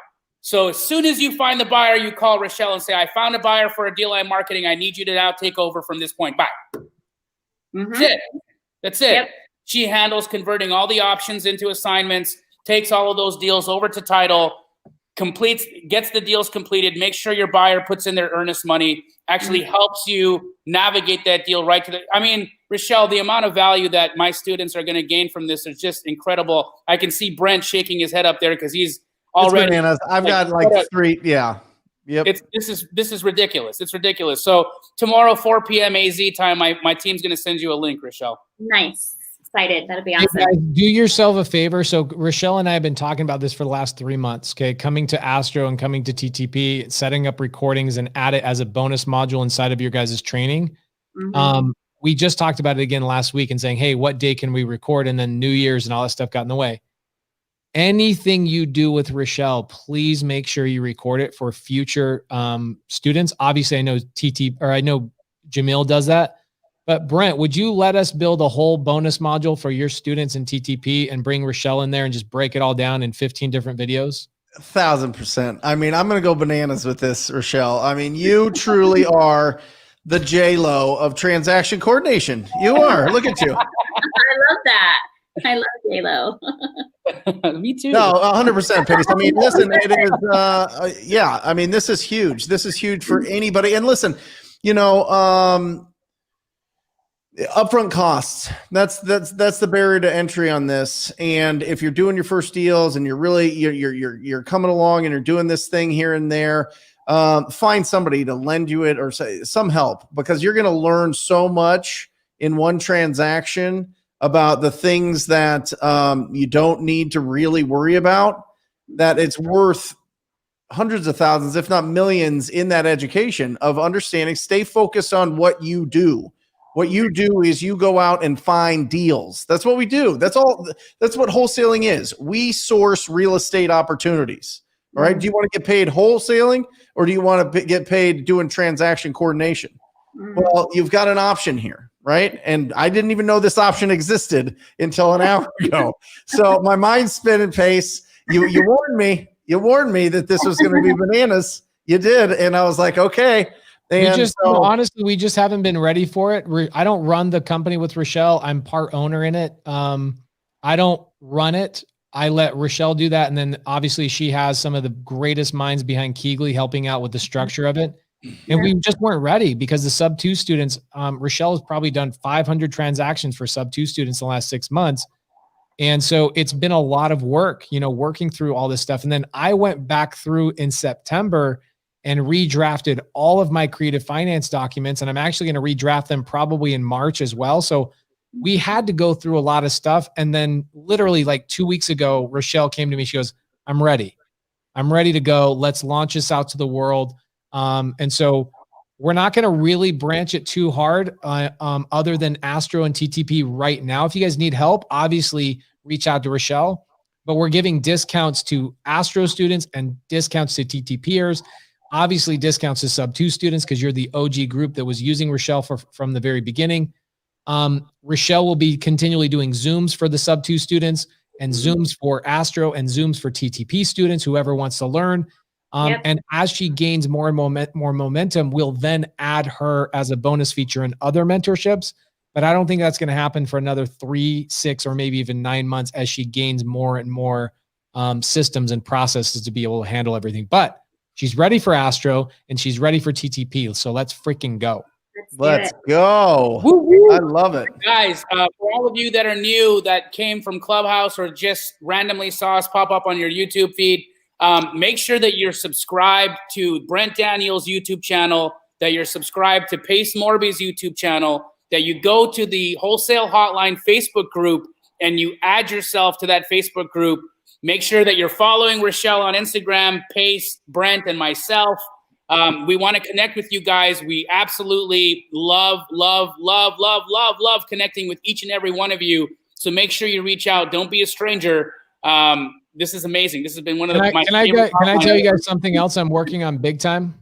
So as soon as you find the buyer, you call Rashell and say, I found a buyer for a deal I'm marketing. I need you to now take over from this point. Bye. That's it. That's it. Yep. She handles converting all the options into assignments, takes all of those deals over to title, gets the deals completed, makes sure your buyer puts in their earnest money, actually helps you navigate that deal right to I mean, Rashell, the amount of value that my students are going to gain from this is just incredible. I can see Brent shaking his head up there because he's already. Bananas. I've got like 3. Yeah. Yep. This is ridiculous. It's ridiculous. So tomorrow, 4 p.m. AZ time, my team's going to send you a link, Rashell. Nice. Excited. That'll be Hey awesome. guys, do yourself a favor. So Rashell and I have been talking about this for the last 3 months. Okay. Coming to Astro and coming to TTP, setting up recordings and add it as a bonus module inside of your guys' training. We just talked about it again last week and saying, hey, what day can we record? And then New Year's and all that stuff got in the way. Anything you do with Rashell, please make sure you record it for future students. Obviously, I know Jamil does that. But Brent, would you let us build a whole bonus module for your students in TTP and bring Rashell in there and just break it all down in 15 different videos? 1,000%. I mean, I'm going to go bananas with this, Rashell. I mean, you truly are the J-Lo of transaction coordination. You are. Look at you. I love that. I love J-Lo. Me too. No, 100%, Pace. I mean, listen, it is, yeah, I mean, this is huge. This is huge for anybody. And listen, you know, upfront costs, that's the barrier to entry on this. And if you're doing your first deals and you're coming along and you're doing this thing here and there, find somebody to lend you it or say some help, because you're going to learn so much in one transaction about the things that you don't need to really worry about, that it's worth hundreds of thousands, if not millions, in that education of understanding. Stay focused on what you do. What you do is you go out and find deals. That's what we do. That's all. That's what wholesaling is. We source real estate opportunities. All right. Do you want to get paid wholesaling, or do you want to get paid doing transaction coordination? Well, you've got an option here, right? And I didn't even know this option existed until an hour ago. So my mind's spinning, Pace. You warned me. You warned me that this was going to be bananas. You did, and I was like, okay. And honestly, we just haven't been ready for it. I don't run the company with Rashell. I'm part owner in it. I don't run it. I let Rashell do that. And then obviously she has some of the greatest minds behind Keegley helping out with the structure of it. And we just weren't ready because the sub 2 students, Rashell has probably done 500 transactions for sub 2 students in the last 6 months. And so it's been a lot of work, you know, working through all this stuff. And then I went back through in September and redrafted all of my creative finance documents. And I'm actually going to redraft them probably in March as well. So we had to go through a lot of stuff. And then literally like 2 weeks ago, Rashell came to me. She goes, I'm ready. I'm ready to go. Let's launch this out to the world. And so we're not going to really branch it too hard other than Astro and TTP right now. If you guys need help, obviously reach out to Rashell, but we're giving discounts to Astro students and discounts to TTPers. Obviously discounts to sub 2 students because you're the OG group that was using Rashell from the very beginning. Rashell will be continually doing Zooms for the sub 2 students and Zooms for Astro and Zooms for TTP students, whoever wants to learn. And as she gains more and more momentum, we'll then add her as a bonus feature in other mentorships. But I don't think that's going to happen for another 3, 6, or maybe even 9 months as she gains more and more systems and processes to be able to handle everything. But she's ready for Astro and she's ready for TTP. So let's freaking go. Let's do go. Woo, woo. I love it. Guys, for all of you that are new, that came from Clubhouse or just randomly saw us pop up on your YouTube feed, make sure that you're subscribed to Brent Daniels' YouTube channel, that you're subscribed to Pace Morby's YouTube channel, that you go to the Wholesale Hotline Facebook group and you add yourself to that Facebook group. Make sure that you're following Rashell on Instagram, Pace, Brent, and myself. We want to connect with you guys. We absolutely love connecting with each and every one of you. So make sure you reach out. Don't be a stranger. This is amazing. This has been one of my Can I tell you guys something else I'm working on big time?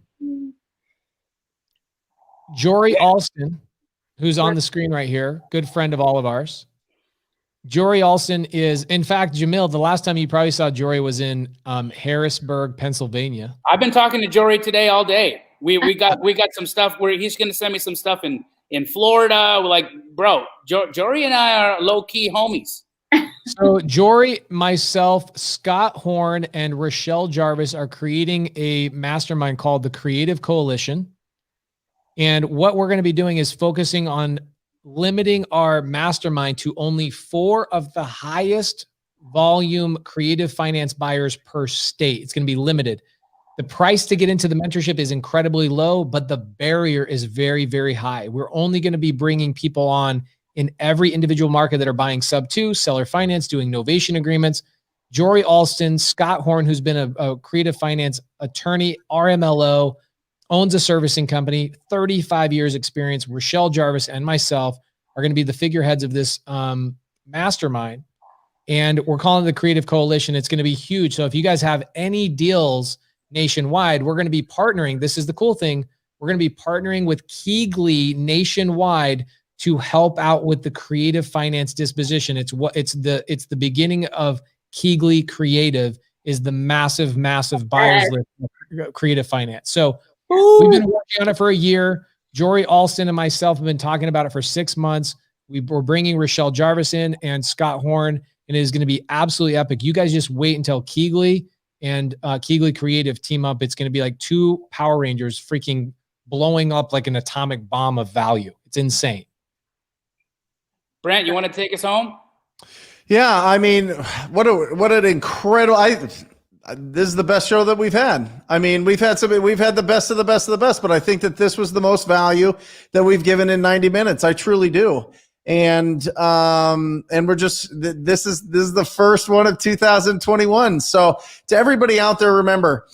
Jory Alston, who's on the screen right here, good friend of all of ours. Jory Alston is, in fact, Jamil, the last time you probably saw Jory was in Harrisburg, Pennsylvania. I've been talking to Jory today all day. We got some stuff where he's going to send me some stuff in Florida. We're like, bro, Jory and I are low-key homies. So Jory, myself, Scott Horn, and Rashell Jarvis are creating a mastermind called the Creative Coalition. And what we're going to be doing is focusing on limiting our mastermind to only 4 of the highest volume creative finance buyers per state. It's going to be limited. The price to get into the mentorship is incredibly low, but the barrier is very, very high. We're only going to be bringing people on in every individual market that are buying sub 2, seller finance, doing novation agreements. Jory Alston, Scott Horn, who's been a creative finance attorney, RMLO, owns a servicing company, 35 years experience. Rashell Jarvis and myself are going to be the figureheads of this mastermind. And we're calling it the Creative Coalition. It's going to be huge. So if you guys have any deals nationwide, we're going to be partnering. This is the cool thing. We're going to be partnering with Keegley nationwide to help out with the creative finance disposition. It's the beginning of Keegley Creative is the massive buyers list of creative finance. So we've been working on it for a year. Jory Alston and myself have been talking about it for 6 months. We're bringing Rashell Jarvis in and Scott Horn, and it is going to be absolutely epic. You guys just wait until Keegley and Keegley Creative team up. It's going to be like 2 Power Rangers freaking blowing up like an atomic bomb of value. It's insane. Brent, you want to take us home? Yeah, I mean, what an incredible. This is the best show that we've had. I mean, we've had the best of the best of the best, but I think that this was the most value that we've given in 90 minutes. I truly do. And we're just, this is the first one of 2021. So to everybody out there, remember,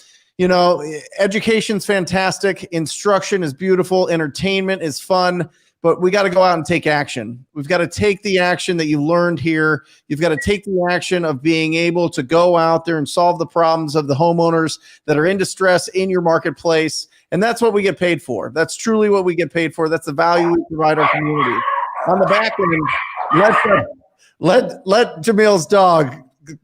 education's fantastic. Instruction is beautiful. Entertainment is fun. But we got to go out and take action. We've got to take the action that you learned here. You've got to take the action of being able to go out there and solve the problems of the homeowners that are in distress in your marketplace. And that's what we get paid for. That's truly what we get paid for. That's the value we provide our community. On the back end, let Jamil's dog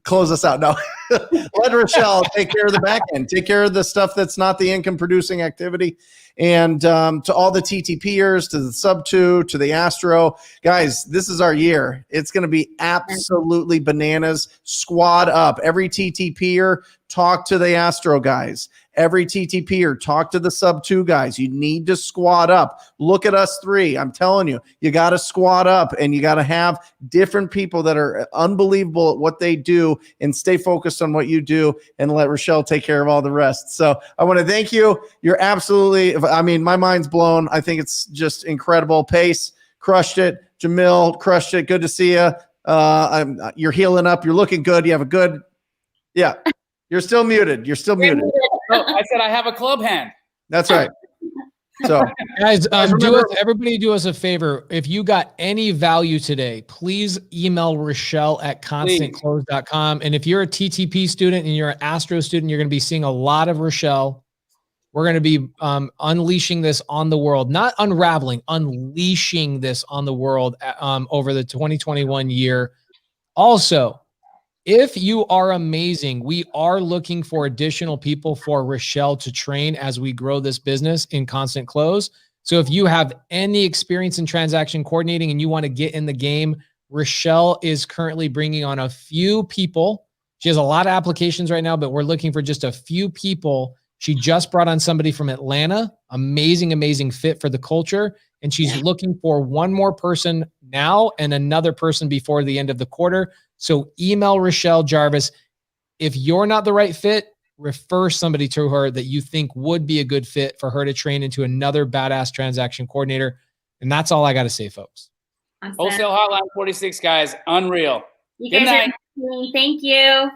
close us out. No, let Rashell take care of the back end. Take care of the stuff that's not the income producing activity. And to all the TTPers, to the sub 2, to the Astro, guys, this is our year. It's going to be absolutely bananas. Squad up. Every TTPer, talk to the Astro guys. Every TTPer, talk to the sub 2 guys. You need to squad up. Look at us 3. I'm telling you, you got to squad up, and you got to have different people that are unbelievable at what they do and stay focused on what you do, and let Rashell take care of all the rest. So I want to thank you. You're absolutely, I mean, my mind's blown. I think it's just incredible. Pace, crushed it. Jamil, crushed it. Good to see you. You're healing up. You're looking good. You have a good, yeah. You're still muted. You're still muted. Oh, I said I have a club hand. That's right. So, guys, everybody do us a favor. If you got any value today, please email Rashell at constantclose.com. And if you're a TTP student and you're an Astro student, you're going to be seeing a lot of Rashell. We're going to be unleashing this on the world, not unraveling, unleashing this on the world over the 2021 year. Also, if you are amazing, we are looking for additional people for Rashell to train as we grow this business in Constant Close. So if you have any experience in transaction coordinating and you want to get in the game, Rashell is currently bringing on a few people. She has a lot of applications right now, but we're looking for just a few people. She just brought on somebody from Atlanta, amazing fit for the culture. and she's looking for one more person now and another person before the end of the quarter. So email Rashell Jarvis. If you're not the right fit, refer somebody to her that you think would be a good fit for her to train into another badass transaction coordinator. And that's all I got to say, folks. Awesome. Wholesale Hotline 46, guys. Unreal. You Good guys night. are amazing. Thank you.